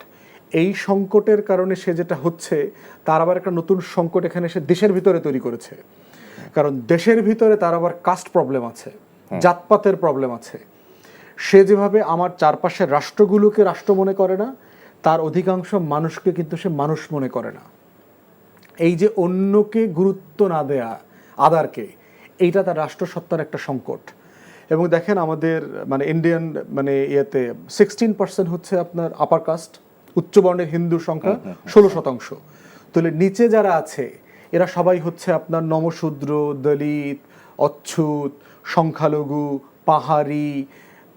এই সংকটের কারণে সে যেটা হচ্ছে, তার আবার একটা নতুন সংকট এখানে সে দেশের ভিতরে তৈরি করেছে। কারণ দেশের ভিতরে তার আবার কাস্ট প্রবলেম আছে, জাতপাতের প্রবলেম আছে। সে যেভাবে আমার চারপাশের রাষ্ট্রগুলোকে রাষ্ট্র মনে করে না, তার অধিকাংশ মানুষকে কিন্তু সে মানুষ মনে করে না। এই যে অন্যকে গুরুত্ব না দেয়া, আদারকে, এইটা তার রাষ্ট্রসত্তার একটা সংকট। এবং দেখেন আমাদের মানে ইন্ডিয়ান মানে ইয়েতে 16% হচ্ছে আপনার আপার কাস্ট, উচ্চবর্ণের হিন্দুর সংখ্যা 16%। তাহলে নিচে যারা আছে এরা সবাই হচ্ছে আপনার নমশূদ্র, দলিত, অচ্ছুত, সংখ্যালঘু, পাহাড়ি,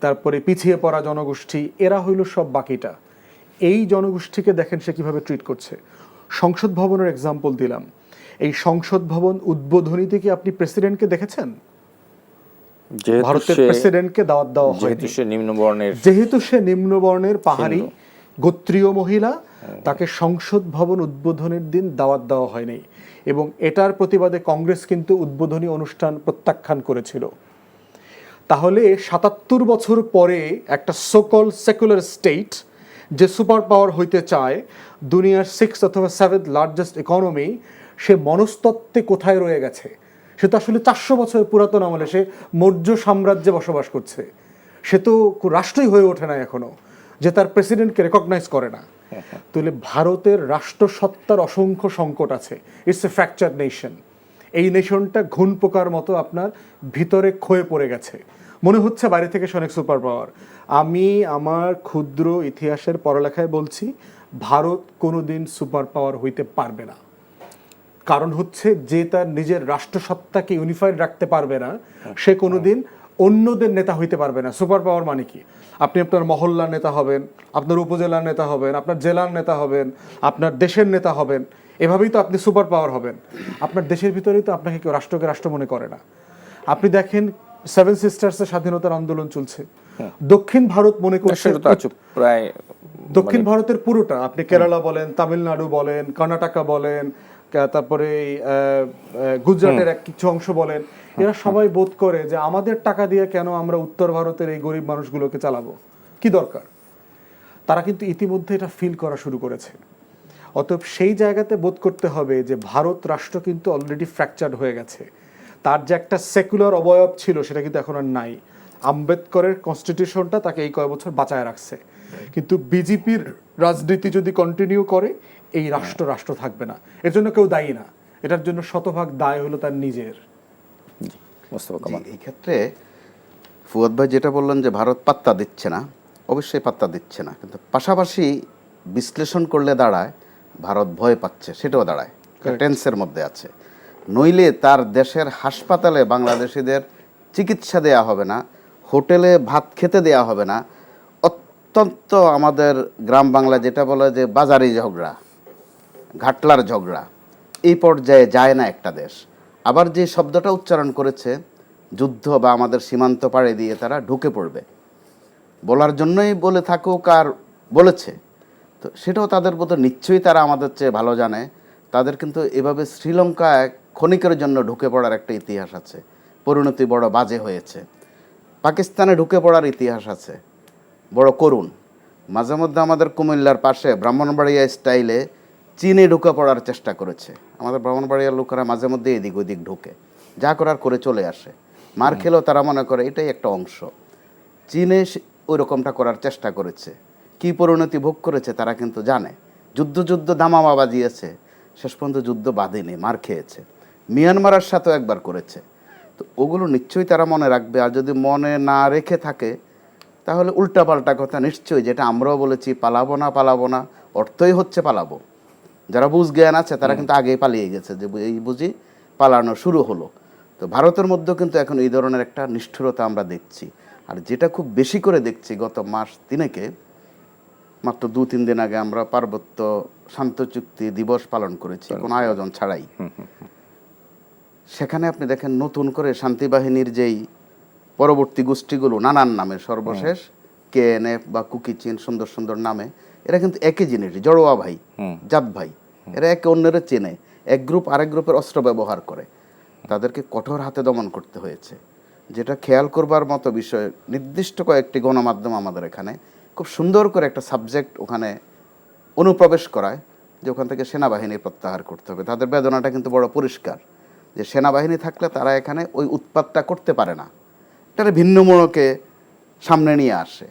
তারপরে পিছিয়ে পড়া জনগোষ্ঠী, এরা হইল সব বাকিটা। এই জনগোষ্ঠীকে দেখেন সে কিভাবে ট্রিট করছে। সংসদ ভবনের এক্সাম্পল দিলাম, এই সংসদ ভবন উদ্বোধনীতে কি আপনি প্রেসিডেন্টকে দেখেছেন? ভারতের প্রেসিডেন্টকে দাওয়াত দেওয়া হয়, যেহেতু সে নিম্নবর্ণের পাহাড়ি গোত্রীয় মহিলা, তাকে সংসদ ভবন উদ্বোধনের দিন দাওয়াত দেওয়া হয়নি। এবং এটার প্রতিবাদে কংগ্রেস কিন্তু উদ্বোধনী অনুষ্ঠান প্রত্যাখ্যান করেছিল। তাহলে ৭৭ বছর পরে একটা সোকল সেকুলার স্টেট যে সুপার পাওয়ার হইতে চায়, দুনিয়ার 6th অথবা 7th লার্জেস্ট ইকোনমি, সে মনস্তত্ত্বে কোথায় রয়ে গেছে? সে তো আসলে 400 বছর পুরাতন আমলে সে মৌর্য সাম্রাজ্যে বসবাস করছে। সে তো রাষ্ট্রই হয়ে ওঠে না এখনো, যে তার প্রেসিডেন্টকে রেকগনাইজ করে না। তাহলে ভারতের রাষ্ট্রসত্তার অসংখ্য সংকট আছে। It's a fracture nation. এই নেশনটা ঘুণ পোকার মতো আপনার ভিতরে ক্ষয়ে পড়ে গেছে। মনে হচ্ছে বাইরে থেকে অনেক সুপার পাওয়ার। আমি আমার ক্ষুদ্র ইতিহাসের পড়ালেখায় বলছি, ভারত কোনোদিন সুপার পাওয়ার হইতে পারবে না। কারণ হচ্ছে যে তার নিজের রাষ্ট্রসত্তাকে ইউনিফাইড রাখতে পারবে না, সে কোনোদিন অন্যদের নেতা হইতে পারবে না। সুপার পাওয়ার মানে কি? আপনি আপনার মহল্লার নেতা হবেন, আপনার উপজেলার নেতা হবেন, আপনার জেলার নেতা হবেন, আপনার দেশের নেতা হবেন। এভাবেই তো আপনি সুপার পাওয়ার হবেন। আপনার দেশের ভিতরেই তো আপনাকে কেউ রাষ্ট্রকে রাষ্ট্র মনে করে না। আপনি দেখেন 7 সিস্টার্সের স্বাধীনতার আন্দোলন চলছে, দক্ষিণ ভারত মনে করছে, প্রায় দক্ষিণ ভারতের পুরোটা, আপনি কেরালা বলেন, তামিলনাড়ু বলেন, কর্ণাটকা বলেন, তারপরে গুজরাটের কিছু অংশ বলেন, এরা সবাই বোধ করে যে আমাদের টাকা দিয়ে কেন আমরা উত্তর ভারতের এই গরিব মানুষগুলোকে চালাবো, কি দরকার? তারা কিন্তু ইতিমধ্যে এটা ফিল করা শুরু করেছে। অতএব সেই জায়গাতে বোধ করতে হবে যে ভারত রাষ্ট্র কিন্তু অলরেডি ফ্র্যাকচার্ড হয়ে গেছে। তার যে একটা সেকুলার অবয়ব ছিল সেটা কিন্তু এখন আর নাই। আম্বেদকরের কনস্টিটিউশনটা তাকে এই কয়েক বছর বাঁচায় রাখছে, কিন্তু বিজেপির রাজনীতি যদি কন্টিনিউ করে, এই রাষ্ট্র থাকবে না। এর জন্য কেউ দায়ী না, এটার জন্য শতভাগ দায় হলো তার নিজের। এই ক্ষেত্রে ফুয়াদ ভাই যেটা বললেন যে ভারত পাত্তা দিচ্ছে না, অবশ্যই পাত্তা দিচ্ছে না, কিন্তু পাশাপাশি বিশ্লেষণ করলে দাঁড়ায় ভারত ভয় পাচ্ছে, সেটাও দাঁড়ায়, টেন্সের মধ্যে আছে। নইলে তার দেশের হাসপাতালে বাংলাদেশিদের চিকিৎসা দেয়া হবে না, হোটেলে ভাত খেতে দেয়া হবে না। অত্যন্ত আমাদের গ্রাম বাংলা যেটা বলে যে বাজারি ঝগড়া, ঘাটলার ঝগড়া, এই পর্যায়ে যায় না একটা দেশ। আবার যে শব্দটা উচ্চারণ করেছে, যুদ্ধ বা আমাদের সীমান্ত পাড়ে দিয়ে তারা ঢুকে পড়বে, বলার জন্যই বলে থাকুক আর বলেছে, তো সেটাও তাদের মতো নিশ্চয়ই তারা আমাদের চেয়ে ভালো জানে। তাদের কিন্তু এভাবে শ্রীলঙ্কায় ক্ষণিকের জন্য ঢুকে পড়ার একটা ইতিহাস আছে, পরিণতি বড় বাজে হয়েছে। পাকিস্তানে ঢুকে পড়ার ইতিহাস আছে, বড় করুণ। মাঝে মধ্যে আমাদের কুমিল্লার পাশে ব্রাহ্মণবাড়িয়া স্টাইলে চীনে ঢুকে পড়ার চেষ্টা করেছে। আমাদের ব্রাহ্মণবাড়িয়ার লোকেরা মাঝে মধ্যে এদিক ওদিক ঢুকে যা করার করে চলে আসে, মার খেলেও তারা মনে করে এটাই একটা অংশ। চীনে ওই রকমটা করার চেষ্টা করেছে, কি পরিণতি ভোগ করেছে তারা কিন্তু জানে। যুদ্ধ দামামা বাজিয়েছে, শেষ পর্যন্ত যুদ্ধ বাঁধেনি, মার খেয়েছে। মিয়ানমারের সাথেও একবার করেছে। তো ওগুলো নিশ্চয়ই তারা মনে রাখবে। আর যদি মনে না রেখে থাকে তাহলে উল্টাপাল্টা কথা নিশ্চয়ই, যেটা আমরাও বলেছি, পালাবো না অর্থই হচ্ছে পালাবো। যারা বুঝ জ্ঞান আছে তারা কিন্তু আগেই পালিয়ে গেছে, যে এই বুঝি পালানো শুরু হলো। তো ভারতের মধ্যেও কিন্তু এখন এই ধরনের একটা নিষ্ঠুরতা আমরা দেখছি। আর যেটা খুব বেশি করে দেখছি, গত মাস তিনেকে, মাত্র 2-3 দিন আগে আমরা পার্বত্য শান্ত চুক্তি দিবস পালন করেছি কোনো আয়োজন ছাড়াই। সেখানে আপনি দেখেন নতুন করে শান্তি বাহিনীর যেই পরবর্তী গোষ্ঠীগুলো নানান নামে, সর্বশেষ KNF বা কুকিচিন, সুন্দর সুন্দর নামে, এরা কিন্তু একই জিনিস, জড়োয়া ভাই, জাত ভাই, এরা একে অন্যের চেনে। এক গ্রুপ আরেক গ্রুপের অস্ত্র ব্যবহার করে, তাদেরকে কঠোর হাতে দমন করতে হয়েছে। যেটা খেয়াল করবার মতো বিষয়, নির্দিষ্ট কয়েকটি গণমাধ্যম আমাদের এখানে খুব সুন্দর করে একটা সাবজেক্ট ওখানে অনুপ্রবেশ করায় যে ওখান থেকে সেনাবাহিনী প্রত্যাহার করতে হবে। তাদের বেদনাটা কিন্তু বড় পরিষ্কার, যে সেনাবাহিনী থাকলে তারা এখানে ওই উৎপাতটা করতে পারে না। এটা ভিন্ন মোড়কে সামনে নিয়ে আসে।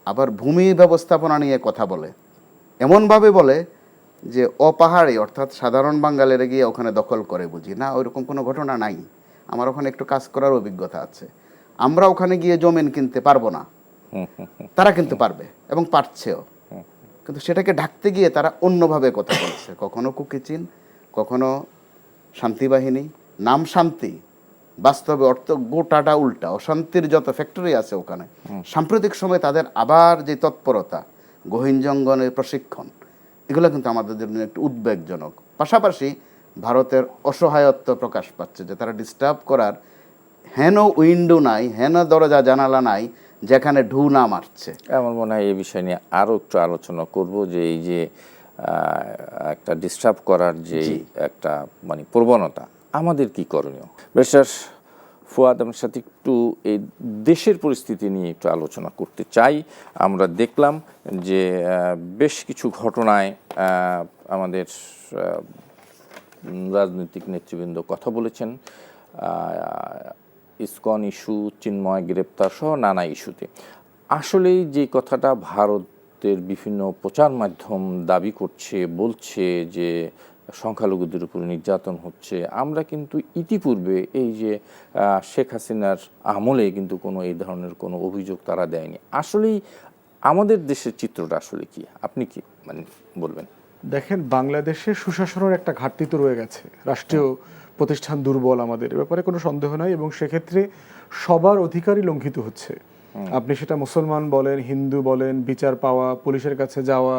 আবার ভূমি ব্যবস্থাপনা নিয়ে কথা বলে, এমনভাবে বলে যে অপাহাড়ি, অর্থাৎ সাধারণ বাঙালিরা গিয়ে ওখানে দখল করে, বুঝি না, ওইরকম কোনো ঘটনা নাই। আমার ওখানে একটু কাজ করার অভিজ্ঞতা আছে। আমরা ওখানে গিয়ে জমিন কিনতে পারবো না, তারা কিন্তু পারবে এবং পারছেও। কিন্তু সেটাকে ঢাকতে গিয়ে তারা অন্যভাবে কথা বলছে, কখনো কুকিচিন, কখনো শান্তি বাহিনী, নাম শান্তি, বাস্তবে অর্থ গোটাটা উল্টা। অশান্তির যত ফ্যাক্টরি আছে ওখানে, সাম্প্রতিক সময় তাদের আবার যে তৎপরতা, গহীন জঙ্গলের প্রশিক্ষণ, এগুলো কিন্তু আমাদের জন্য একটু উদ্বেগজনক। পাশাপাশি ভারতের অসহায়ত্ব প্রকাশ পাচ্ছে, যে তারা ডিস্টার্ব করার হেন উইন্ডো নাই, হেন দরজা জানালা নাই যেখানে ঢু না মারছে। আমার মনে হয় এই বিষয় নিয়ে আরও একটু আলোচনা করব, যে এই যে একটা ডিস্টার্ব করার যে একটা মানে প্রবণতা, আমাদের কি করণীয়। ব্যারিস্টার ফুয়াদ, আমার সাথে একটু এই দেশের পরিস্থিতি নিয়ে একটু আলোচনা করতে চাই। আমরা দেখলাম যে বেশ কিছু ঘটনায় আমাদের রাজনৈতিক নেতৃবৃন্দ কথা বলেছেন, ইসকন ইস্যু, চিন্ময় গ্রেপ্তার সহ নানা ইস্যুতে। আসলেই যে কথাটা ভারতের বিভিন্ন প্রচার মাধ্যম দাবি করছে, বলছে যে সংখ্যালঘুদের উপর নির্যাতন হচ্ছে, আমরা কিন্তু ইতিপূর্বে এই যে শেখ হাসিনার আমলে কিন্তু কোনো এই ধরনের কোনো অভিযোগ তারা দেয়নি। আসলেই আমাদের দেশের চিত্রটা আসলে কি, আপনি কি মানে বলবেন? দেখেন, বাংলাদেশে সুশাসনের একটা ঘাটতি তো রয়ে গেছে, রাষ্ট্রীয় প্রতিষ্ঠান দুর্বল, আমাদের এ ব্যাপারে কোনো সন্দেহ নাই। এবং সেক্ষেত্রে সবার অধিকারই লঙ্ঘিত হচ্ছে। আপনি সেটা মুসলমান বলেন, হিন্দু বলেন, বিচার পাওয়া, পুলিশের কাছে যাওয়া,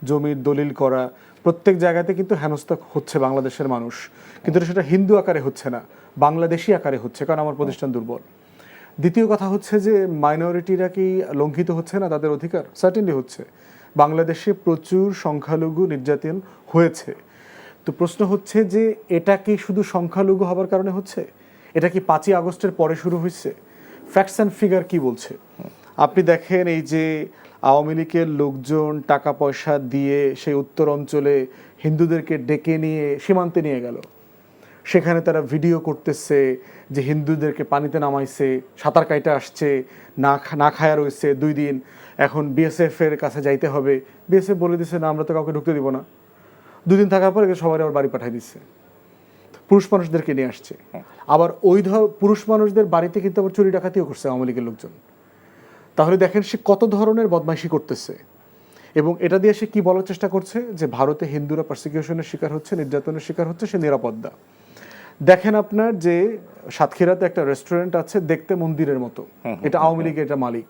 জমির দলিল করা, প্রত্যেক জায়গাতে কিন্তু হেনস্থা হচ্ছে বাংলাদেশের মানুষ। কিন্তু সেটা হিন্দু আকারে হচ্ছে না, বাংলাদেশি আকারে হচ্ছে, কারণ আমার প্রতিষ্ঠান দুর্বল। দ্বিতীয় কথা হচ্ছে যে মাইনরিটিরা কি লঙ্ঘিত হচ্ছে না তাদের অধিকার? সার্টেনলি হচ্ছে। বাংলাদেশে প্রচুর সংখ্যালঘু নির্যাতন হয়েছে। তো প্রশ্ন হচ্ছে যে এটা কি শুধু সংখ্যালঘু হবার কারণে হচ্ছে? এটা কি 5ই আগস্টের পরে শুরু হয়েছে? ফ্যাক্টস অ্যান্ড ফিগার কি বলছে? আপনি দেখেন, এই যে আওয়ামী লীগের লোকজন টাকা পয়সা দিয়ে সেই উত্তর অঞ্চলে হিন্দুদেরকে ডেকে নিয়ে সীমান্তে নিয়ে গেল, সেখানে তারা ভিডিও করতেছে যে হিন্দুদেরকে পানিতে নামাইছে, সাঁতার কাইটা আসছে, না খায়া রয়েছে 2 দিন, এখন বিএসএফ এর কাছে যাইতে হবে। বিএসএফ বলে দিচ্ছে না, আমরা তো কাউকে ঢুকতে দিব না। 2 দিন থাকার পরে সবাই আবার বাড়ি পাঠিয়ে দিচ্ছে, পুরুষ মানুষদেরকে নিয়ে আসছে। আবার ওই পুরুষ মানুষদের বাড়িতে কিন্তু আবার চুরি ডাকাতিও করছে আওয়ামী লীগের লোকজন। তাহলে দেখেন সে কত ধরনের বদমাইশি করতেছে। এবং এটা দিয়ে সে কি বলার চেষ্টা করছে, যে ভারতে হিন্দুরা পারসিকিউশনের শিকার হচ্ছে, নির্যাতনের শিকার হচ্ছে, সে নিরাপদ না। দেখেন আপনার যে সাতক্ষীরাতে একটা রেস্টুরেন্ট আছে, দেখতে মন্দিরের মতো, এটা আওয়ামী লীগের এটা মালিক।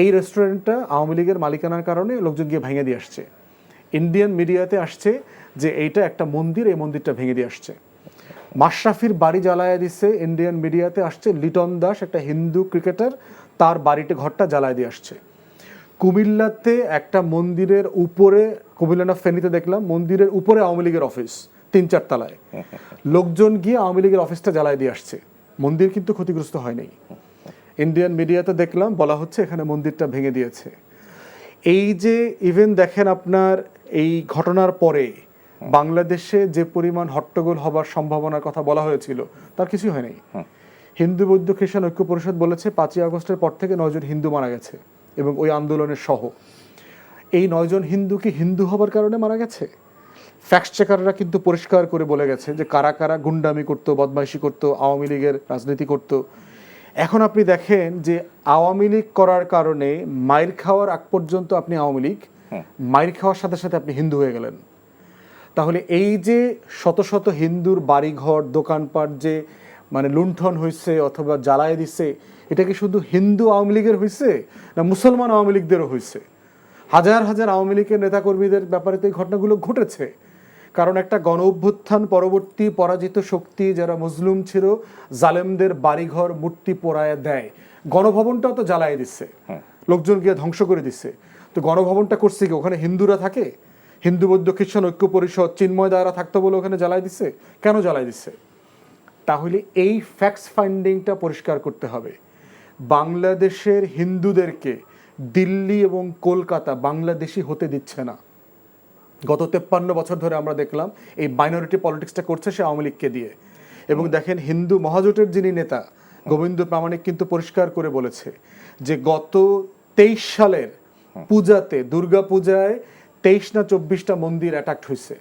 এই রেস্টুরেন্টটা আওয়ামী লীগের মালিকানার কারণে লোকজন গিয়ে ভেঙে দিয়ে আসছে। ইন্ডিয়ান মিডিয়াতে আসছে যে এইটা একটা মন্দির, এই মন্দিরটা ভেঙে দিয়ে আসছে। মাশরাফির বাড়ি জ্বালায় দিচ্ছে, ইন্ডিয়ান মিডিয়াতে আসছে। লিটন দাস, একটা হিন্দু ক্রিকেটার, তার বাড়িতে ঘরটা জ্বালায় দিয়ে আসছে। কুমিল্লাতে একটা মন্দিরের উপরে, কুমিল্লা না ফেনীতে দেখলাম, মন্দিরের উপরে আওয়ামী লীগের অফিস 3-4 তলায়, লোকজন গিয়ে আওয়ামী লীগের অফিসটা জ্বালায় দিয়ে আসছে। মন্দির কিন্তু ক্ষতিগ্রস্ত হয় নাই। ইন্ডিয়ান মিডিয়াতে দেখলাম বলা হচ্ছে এখানে মন্দিরটা ভেঙে দিয়েছে। এই যে ইভেন দেখেন আপনার এই ঘটনার পরে বাংলাদেশে যে পরিমাণ হট্টগোল হবার সম্ভাবনার কথা বলা হয়েছিল, তার কিছুই হয়নি। হিন্দু বৌদ্ধ খ্রিস্টান ঐক্য পরিষদ বলেছে 5ই আগস্টের পর থেকে 9 জন হিন্দু মারা গেছে, এবং ওই আন্দোলনের সহ। এই 9 জন হিন্দু কি হিন্দু হবার কারণে মারা গেছে? ফ্যাক্ট চেকাররা কিন্তু পরিষ্কার করে বলে গেছে যে কারা কারা গুন্ডামি করতো, বদমাইশি করতো, আওয়ামী লীগের রাজনীতি করতো। এখন আপনি দেখেন যে আওয়ামী লীগ করার কারণে মাইর খাওয়ার আগ পর্যন্ত আপনি আওয়ামী লীগ, মাইর খাওয়ার সাথে সাথে আপনি হিন্দু হয়ে গেলেন। তাহলে এই যে শত শত হিন্দুর বাড়িঘর দোকানপাট যে মানে লুণ্ঠন হয়েছে অথবা জ্বালায় দিছে, এটা কি শুধু হিন্দু আওয়ামী লীগের হয়েছে না মুসলমান আওয়ামী লীগদেরও হয়েছে? হাজার হাজার আওয়ামী লীগের নেতাকর্মীদের ব্যাপারে তো এই ঘটনাগুলো ঘটেছে। কারণ একটা গণ অভ্যুত্থান পরবর্তী পরাজিত শক্তি যারা মজলুম ছিল, জালেমদের বাড়িঘর মূর্তি পোড়ায় দেয়। গণভবনটাও তো জ্বালায় দিচ্ছে, লোকজন গিয়ে ধ্বংস করে দিচ্ছে। তো গণভবনটা করছে কি? ওখানে হিন্দুরা থাকে? হিন্দু বৌদ্ধ খ্রিস্টান ঐক্য পরিষদ চিন্ময় দ্বারা থাকতো বলে ওখানে জ্বালাই দিচ্ছে? কেন জ্বালাই দিচ্ছে? তাহলে এই ফ্যাক্টস ফাইন্ডিংটা পরিষ্কার করতে হবে। বাংলাদেশের হিন্দুদেরকে দিল্লি এবং কলকাতা বাংলাদেশি হতে দিচ্ছে না। গত 53 বছর ধরে আমরা দেখলাম এই মাইনরিটি পলিটিক্সটা করছে সে আওয়ামী লীগকে দিয়ে। এবং দেখেন হিন্দু মহাজোটের যিনি নেতা গোবিন্দ প্রামাণিক কিন্তু পরিষ্কার করে বলেছে যে গত 23 সালের পূজাতে, দুর্গা পূজায় 23 না 24টা মন্দির অ্যাটাক হয়েছে।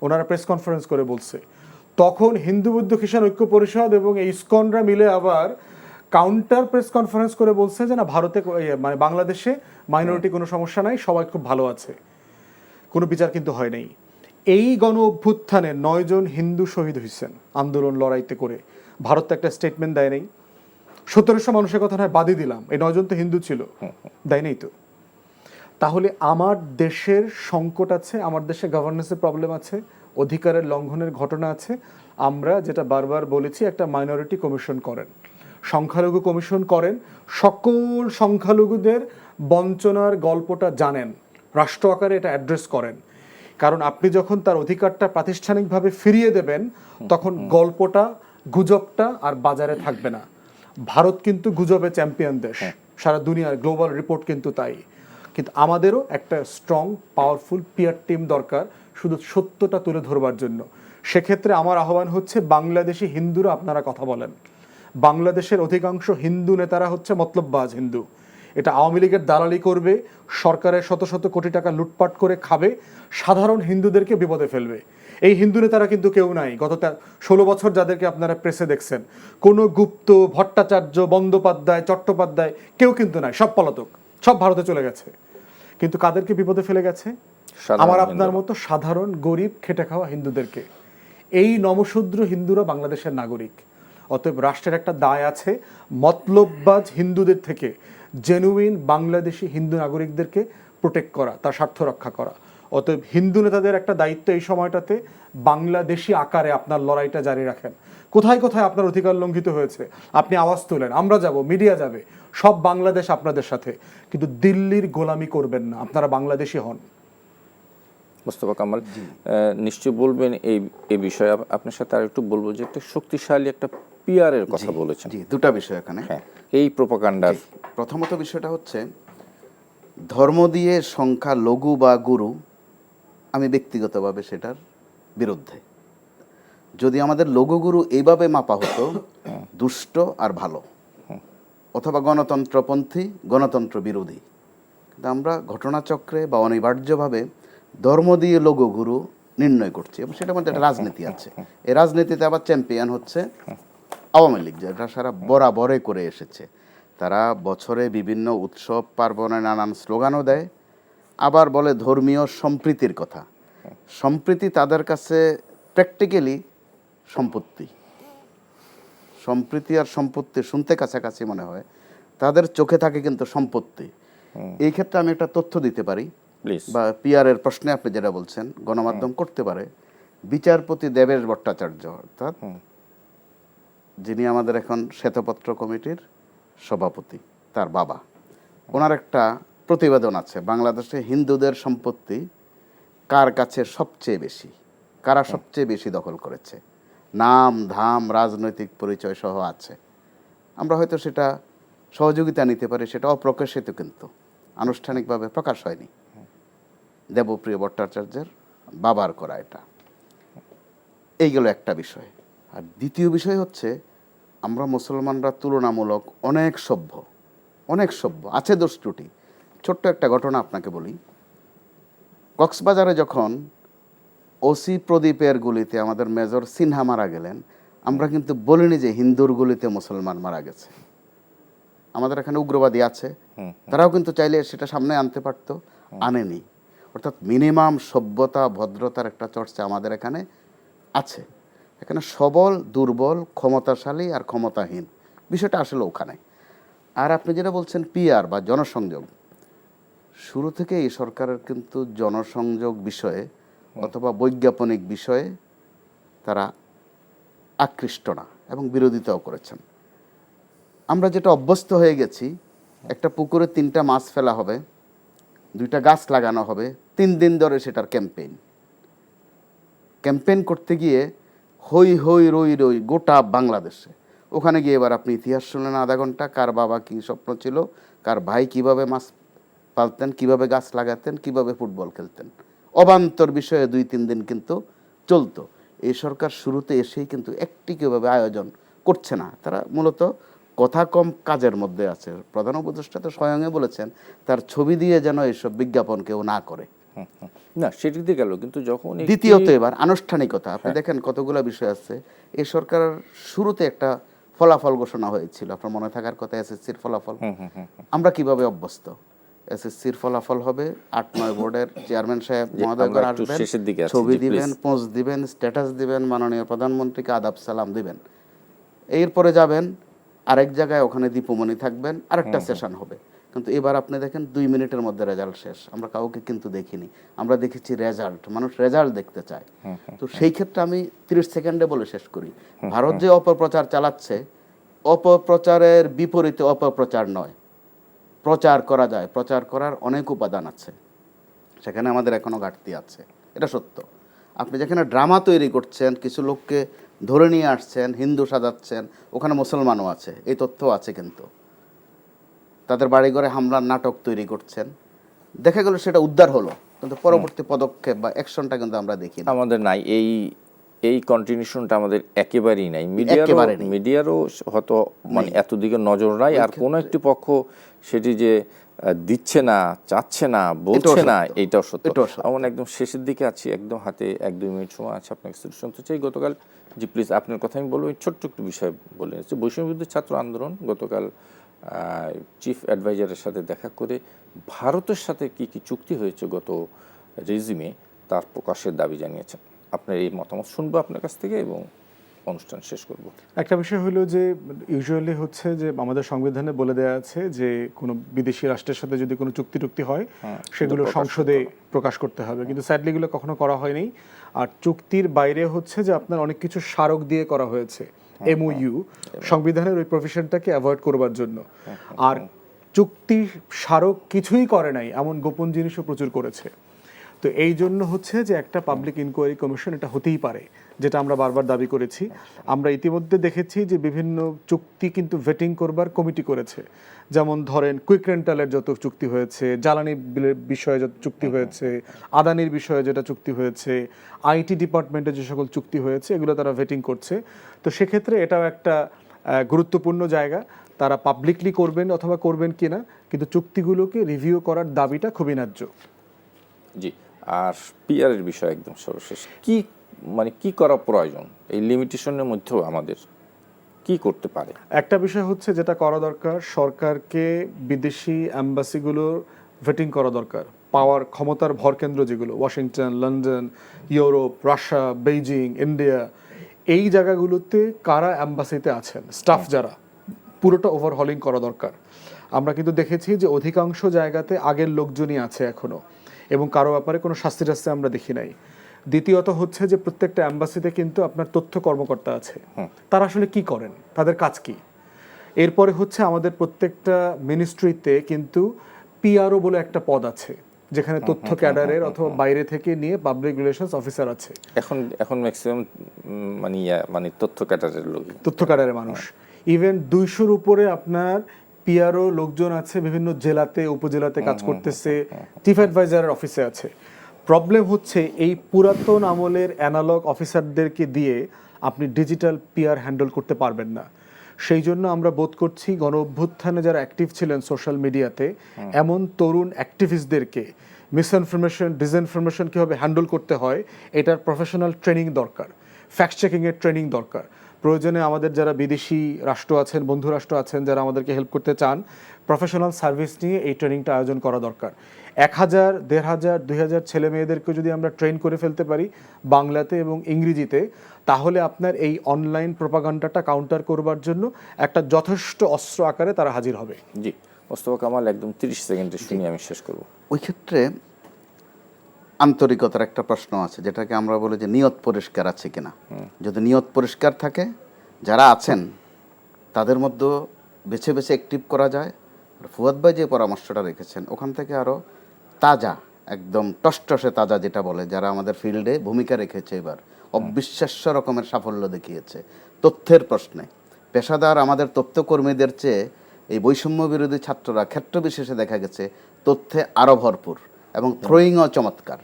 ওনারা প্রেস কনফারেন্স করে বলছে, তখন হিন্দু বৌদ্ধ খ্রিস্টান ঐক্য পরিষদ এবং এই ইসকনরা মিলে আবার কাউন্টার প্রেস কনফারেন্স করে বলছে যে না ভারতে মানে বাংলাদেশে মাইনরিটি কোনো সমস্যা নাই, সবাই খুব ভালো আছে। কোনো বিচার কিন্তু হয় নাই। এই গণ অভ্যুত্থানে 9 জন হিন্দু শহীদ হয়েছেন আন্দোলন লড়াইতে করে। ভারত তো একটা স্টেটমেন্ট দেয় নাই। 1700 মানুষের কথা নয় বাদই দিলাম, এই 9 জন তো হিন্দু ছিল, দেয় নাই তো। তাহলে আমার দেশের সংকট আছে, আমার দেশে গভর্নেন্সের প্রবলেম আছে, অধিকারের লঙ্ঘনের ঘটনা আছে। আমরা যেটা বারবার বলেছি, একটা মাইনরিটি কমিশন করেন, সংখ্যালঘু কমিশন করেন, সকল সংখ্যালঘুদের বঞ্চনার গল্পটা জানেন, রাষ্ট্র আকারে এটা অ্যাড্রেস করেন। কারণ আপনি যখন তার অধিকারটা প্রাতিষ্ঠানিকভাবে ফিরিয়ে দেবেন তখন গল্পটা, গুজবটা আর বাজারে থাকবে না। ভারত কিন্তু গুজবে চ্যাম্পিয়ন দেশ, সারা দুনিয়ার গ্লোবাল রিপোর্ট কিন্তু তাই। কিন্তু আমাদেরও একটা স্ট্রং পাওয়ারফুল পিয়ার টিম দরকার শুধু সত্যটা তুলে ধরবার জন্য। সেক্ষেত্রে আমার আহ্বান হচ্ছে, বাংলাদেশি হিন্দুরা আপনারা কথা বলেন। বাংলাদেশের অধিকাংশ হিন্দু নেতারা হচ্ছে মতলববাজ হিন্দু। এটা আওয়ামী লীগের দালালি করবে, সরকারের শত শত কোটি টাকা লুটপাট করে খাবে, সাধারণ হিন্দুদেরকে বিপদে ফেলবে। এই হিন্দু নেতারা কিন্তু কেউ নাই। গত 16 বছর যাদেরকে আপনারা প্রেসে দেখছেন, কোনো গুপ্ত, ভট্টাচার্য, বন্দ্যোপাধ্যায়, চট্টোপাধ্যায় কেউ কিন্তু নাই, সব পলাতক, সব ভারতে চলে গেছে। কিন্তু কাদেরকে বিপদে ফেলে গেছে? আমার আপনার মতো সাধারণ গরিব খেটে খাওয়া হিন্দুদেরকে। এই নমশূদ্র হিন্দুরা বাংলাদেশের নাগরিক। অতএব রাষ্ট্রের একটা দায় আছে মতলববাজ হিন্দুদের থেকে জেনুইন বাংলাদেশি হিন্দু নাগরিকদেরকে প্রোটেক্ট করা, তার স্বার্থ রক্ষা করা। অতএব হিন্দু নেতাদের একটা দায়িত্ব এই সময়টাতে বাংলাদেশি আকারে আপনার লড়াইটা জারি রাখেন। কোথায় কোথায় আপনার অধিকার লঙ্ঘিত হয়েছে আপনি আওয়াজ তোলেন, আমরা যাব, মিডিয়া যাবে, সব বাংলাদেশ আপনাদের সাথে। কিন্তু দিল্লির গোলামি করবেন না, আপনারা বাংলাদেশি হন। মোস্তফা কামাল নিশ্চয় বলবেন এই বিষয়ে। আপনার সাথে আর একটু বলবো যে একটা শক্তিশালী একটা পিআরের কথা বলেছেন। জি, দুটা বিষয় এখানে। এই প্রোপাগান্ডার প্রথমত বিষয়টা হচ্ছে ধর্ম দিয়ে সংখ্যা লঘু বা গুরু, আমি ব্যক্তিগতভাবে সেটার বিরুদ্ধে। যদি আমাদের লঘু গুরু এইভাবে মাপা হতো, দুষ্ট আর ভালো, অথবা গণতন্ত্রপন্থী গণতন্ত্র বিরোধী, কিন্তু আমরা ঘটনাচক্রে বা অনিবার্যভাবে ধর্ম দিয়ে লঘু গুরু নির্ণয় করছি এবং সেটার মধ্যে একটা রাজনীতি আছে। এই রাজনীতিতে আবার চ্যাম্পিয়ন হচ্ছে আওয়ামী লীগ, যেটা সারা বরাবরে করে এসেছে। তারা বছরে বিভিন্ন উৎসব পার্বণে নানান স্লোগানও দেয়, আবার বলে ধর্মীয় সম্প্রীতির কথা। সম্প্রীতি তাদের কাছে প্র্যাকটিক্যালি সম্পত্তি। সম্প্রীতি আর সম্পত্তি শুনতে কাছাকাছি মনে হয়, তাদের চোখে থাকে কিন্তু সম্পত্তি। এই ক্ষেত্রে আমি একটা তথ্য দিতে পারি, বা পিআরের প্রশ্নে আপনি যেটা বলছেন গণমাধ্যম করতে পারে। বিচারপতি দেবেশ ভট্টাচার্য, অর্থাৎ যিনি আমাদের এখন শ্বেতপত্র কমিটির সভাপতি, তার বাবা, ওনার একটা প্রতিবেদন আছে, বাংলাদেশে হিন্দুদের সম্পত্তি কার কাছে সবচেয়ে বেশি, কারা সবচেয়ে বেশি দখল করেছে, নাম ধাম রাজনৈতিক পরিচয় সহ আছে। আমরা হয়তো সেটা সহযোগিতা নিতে পারি, সেটা অপ্রকাশিত, কিন্তু আনুষ্ঠানিকভাবে প্রকাশ হয়নি। দেবপ্রিয় ভট্টাচার্যের বাবার করা এটা। এইগুলো একটা বিষয়। আর দ্বিতীয় বিষয় হচ্ছে, আমরা মুসলমানরা তুলনামূলক অনেক সভ্য, আছে দোষ ত্রুটি। ছোট্ট একটা ঘটনা আপনাকে বলি। কক্সবাজারে যখন ওসি প্রদীপের গুলিতে আমাদের মেজর সিনহা মারা গেলেন, আমরা কিন্তু বলিনি যে হিন্দুর গুলিতে মুসলমান মারা গেছে। আমাদের এখানে উগ্রবাদী আছে, তারাও কিন্তু চাইলে সেটা সামনে আনতে পারতো, আনেনি। অর্থাৎ মিনিমাম সভ্যতা ভদ্রতার একটা চর্চা আমাদের এখানে আছে। এখানে সবল দুর্বল, ক্ষমতাশালী আর ক্ষমতাহীন, বিষয়টা আসলে ওখানে। আর আপনি যেটা বলছেন পিআর বা জনসংযোগ, শুরু থেকে এই সরকারের কিন্তু জনসংযোগ বিষয়ে অথবা বৈজ্ঞাপনিক বিষয়ে তারা আকৃষ্ট না এবং বিরোধিতাও করেছেন। আমরা যেটা অভ্যস্ত হয়ে গেছি, একটা পুকুরে 3টা মাছ ফেলা হবে, 2টা গাছ লাগানো হবে, 3 দিন ধরে সেটার ক্যাম্পেইন করতে গিয়ে হই হই রই রই গোটা বাংলাদেশে। ওখানে গিয়ে এবার আপনি ইতিহাস শুনলেন আধা ঘন্টা, কার বাবা কী স্বপ্ন ছিল, কার ভাই কিভাবে মাছ পালতেন, কিভাবে গাছ লাগাতেন, কিভাবে ফুটবল খেলতেন। অবান্তর বিষয়ে 2-3 দিন কিন্তু চলতো। এই সরকার শুরুতে এসেই কিন্তু একটি কীভাবে আয়োজন করছে না, তারা মূলত কথা কম কাজের মধ্যে আছে। প্রধান উপদেষ্টা তো স্বয়ংই বলেছেন তার ছবি দিয়ে যেন এইসব বিজ্ঞাপন কেউ না করে। না সেটিতে গেল, কিন্তু যখন দ্বিতীয়ত এবার আনুষ্ঠানিকতা, আপনি দেখেন কতগুলো বিষয় আছে। এই সরকার শুরুতে একটা ফলাফল ঘোষণা হয়েছিল, আপনার মনে থাকার কথা, এসএসসির ফলাফল। আমরা কিভাবে অভ্যস্ত, এসএসসির ফলাফল হবে, 8-9 বোর্ডের চেয়ারম্যান সাহেব মহোদয়গণ আসবেন, ছবি দিবেন, পোজ দিবেন, স্ট্যাটাস দিবেন, মাননীয় প্রধানমন্ত্রীকে আদাব সালাম দিবেন। এরপরে যাবেন আরেক জায়গায়, ওখানে দীপমণি থাকবেন, আরেকটা সেশন হবে। কিন্তু এবার আপনি দেখেন 2 মিনিটের মধ্যে রেজাল্ট শেষ। আমরা কাউকে কিন্তু দেখিনি, আমরা দেখেছি রেজাল্ট, মানুষ রেজাল্ট দেখতে চায়। তো সেই ক্ষেত্রে আমি 30 সেকেন্ডে বলে শেষ করি, ভারত যে অপপ্রচার চালাচ্ছে, অপপ্রচারের বিপরীতে অপপ্রচার নয়, প্রচার করা যায়। প্রচার করার অনেক উপাদান আছে, সেখানে আমাদের এখনো ঘাটতি আছে, এটা সত্য। আপনি যেখানে ড্রামা তৈরি করছেন, কিছু লোককে ধরে নিয়ে আসছেন, হিন্দু সাজাচ্ছেন, ওখানে মুসলমানও আছে, এই তথ্য আছে। কিন্তু তাদের বাড়িঘরে হামলার নাটক তৈরি করছেন, দেখা গেল সেটা উদ্ধার হলো, কিন্তু পরবর্তী পদক্ষেপ বা অ্যাকশনটা কিন্তু আমরা দেখি না। আমাদের নাই এই কন্টিনিউশনটা আমাদের একেবারেই নাই। মিডিয়ারও হয়তো মানে এত দিকে নজর নাই, আর কোনো একটি পক্ষ সেটি যে দিচ্ছে না, চাচ্ছে না, বলছে না, এইটাও সত্য। এমন একদম শেষের দিকে আছি, একদম হাতে 1-2 মিনিট সময় আছে, আপনাকে শুনতে চাই। গতকাল, জি প্লিজ আপনার কথা আমি বলবো, ছোট্ট একটু বিষয় বলে নিচ্ছি। বৈষম্যবিরোধী ছাত্র আন্দোলন গতকাল চিফ অ্যাডভাইজারের সাথে দেখা করে ভারতের সাথে কি কি চুক্তি হয়েছে গত রেজিমে, তার প্রকাশের দাবি জানিয়েছেন। আপনার এই মতামত শুনবো আপনার কাছ থেকে এবং অনুষ্ঠান শেষ করব। একটা বিষয় হলো যে ইউজুয়ালি হচ্ছে যে আমাদের সংবিধানে বলে দেওয়া আছে যে কোনো বিদেশি রাষ্ট্রের সাথে যদি কোনো চুক্তি হয় সেগুলো সংসদে প্রকাশ করতে হবে, কিন্তু স্যাডলি এগুলো কখনো করা হয়নি। আর চুক্তির বাইরে হচ্ছে যে আপনার অনেক কিছু স্মারক দিয়ে করা হয়েছে, MOU, সংবিধানের ওই প্রভিশনটাকে অ্যাভয়েড করবার জন্য। আর চুক্তি স্মারক কিছুই করে নাই এমন গোপন জিনিসও প্রচুর করেছে। তো এই জন্য হচ্ছে যে একটা পাবলিক ইনকোয়ারি কমিশন এটা হতেই পারে, যেটা আমরা বারবার দাবি করেছি। আমরা ইতিমধ্যে দেখেছি যে বিভিন্ন চুক্তি কিন্তু ভেটিং করবার কমিটি করেছে, যেমন ধরেন কুইক রেন্টালের যত চুক্তি হয়েছে, জ্বালানি বিলের বিষয়ে যত চুক্তি হয়েছে, আদানির বিষয়ে যেটা চুক্তি হয়েছে, IT ডিপার্টমেন্টে যে সকল চুক্তি হয়েছে, এগুলো তারা ভেটিং করছে। তো সেক্ষেত্রে এটাও একটা গুরুত্বপূর্ণ জায়গা, তারা পাবলিকলি করবেন অথবা করবেন কিনা, কিন্তু চুক্তিগুলোকে রিভিউ করার দাবিটা খুবই ন্যায্য। জি, আর পিআরের বিষয় একদম সর্বশেষ, কি করা প্রয়োজন, এই লিমিটেশনের মধ্যেও আমাদের কি করতে পারে? একটা বিষয় হচ্ছে যেটা করা দরকার, সরকারকে বিদেশি অ্যাম্বাসিগুলোর ভেটিং করা দরকার। পাওয়ার ক্ষমতার ভরকেন্দ্র যেগুলো, Washington, London, Europe, Russia, Beijing, India, এই জায়গাগুলোতে কারা অ্যাম্বাসিতে আছেন, স্টাফ যারা, পুরোটা ওভারহলিং করা দরকার। আমরা কিন্তু দেখেছি যে অধিকাংশ জায়গাতে আগের লোকজনই আছে এখনো, এবং কারো ব্যাপারে কোনো শাস্তি টাস্তি আমরা দেখি নাই। দ্বিতীয়ত হচ্ছে যে প্রত্যেকটা অ্যাম্বাসিতে কিন্তু আপনার তথ্য কর্মকর্তা আছে, তারা আসলে কি করেন, তাদের কাজ কি। এরপরে হচ্ছে আমাদের প্রত্যেকটা মিনিস্ট্রিতে কিন্তু PRO বলে একটা পদ আছে, যেখানে তথ্য ক্যাডারের অথবা বাইরে থেকে নিয়ে পাবলিক রিলেশনস অফিসার আছে। এখন ম্যাক্সিমাম মানে তথ্য ক্যাডারের মানুষ, ইভেন 200-র উপরে আপনার PRO লোকজন আছে, বিভিন্ন জেলাতে উপজেলাতে কাজ করতেছে, চিফ অ্যাডভাইজারের অফিসে আছে। প্রবলেম হচ্ছে এই পুরাতন আমলের অ্যানালগ অফিসারদেরকে দিয়ে আপনি ডিজিটাল PR হ্যান্ডেল করতে পারবেন না। সেই জন্য আমরা বোধ করছি গণ অভ্যুত্থানে যারা অ্যাক্টিভ ছিলেন সোশ্যাল মিডিয়াতে, এমন তরুণ অ্যাক্টিভিস্টদেরকে মিসইনফরমেশন ডিসইনফরমেশন কীভাবে হ্যান্ডেল করতে হয় এটার প্রফেশনাল ট্রেনিং দরকার, ফ্যাক্ট চেকিংয়ের ট্রেনিং দরকার। প্রয়োজনে আমাদের যারা বিদেশি রাষ্ট্র আছেন, বন্ধু রাষ্ট্র আছেন, যারা আমাদেরকে হেল্প করতে চান, প্রফেশনাল সার্ভিস নিয়ে এই ট্রেনিংটা আয়োজন করা দরকার। 1000, 1500, 2000 ছেলে মেয়েদেরকে যদি আমরা ট্রেন করে ফেলতে পারি বাংলাতে এবং ইংরেজিতে, তাহলে আপনার এই অনলাইন প্রোপাগান্ডাটা কাউন্টার করবার জন্য একটা যথেষ্ট অস্ত্র আকারে তারা হাজির হবে। জি, মোস্তফা কামাল, একদম 30 সেকেন্ডে শুনি আমি শেষ করব। ওই ক্ষেত্রে আন্তরিকতার একটা প্রশ্ন আছে, যেটাকে আমরা বলি যে নিয়ত পরিষ্কার আছে কিনা। যদি নিয়ত পরিষ্কার থাকে, যারা আছেন তাদের মধ্যে বেছে বেছে অ্যাক্টিভ করা যায়। ফুয়াদ ভাই যে পরামর্শটা রেখেছেন ওখান থেকে আরও তাজা, একদম টসটসে তাজা যেটা বলে, যারা আমাদের ফিল্ডে ভূমিকা রেখেছে, এবার অবিশ্বাস্য রকমের সাফল্য দেখিয়েছে তথ্যের প্রশ্নে। পেশাদার আমাদের তথ্যকর্মীদের চেয়ে এই বৈষম্য বিরোধী ছাত্ররা ক্ষেত্র বিশেষে দেখা গেছে তথ্যে আরও ভরপুর এবং থ্রোয়িংও চমৎকার।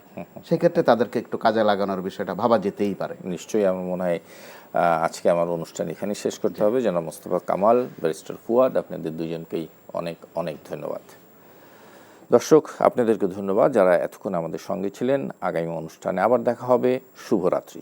সেক্ষেত্রে তাদেরকে একটু কাজে লাগানোর বিষয়টা ভাবা যেতেই পারে। নিশ্চয়ই। আমার মনে হয় আজকে আমার অনুষ্ঠান এখানেই শেষ করতে হবে। জনাব মোস্তফা কামাল, ব্যারিস্টার ফুয়াদ, আপনাদের দুজনকেই অনেক অনেক ধন্যবাদ। দর্শক, আপনাদেরকে ধন্যবাদ যারা এতক্ষণ আমাদের সঙ্গে ছিলেন। আগামী অনুষ্ঠানে আবার দেখা হবে। শুভরাত্রি।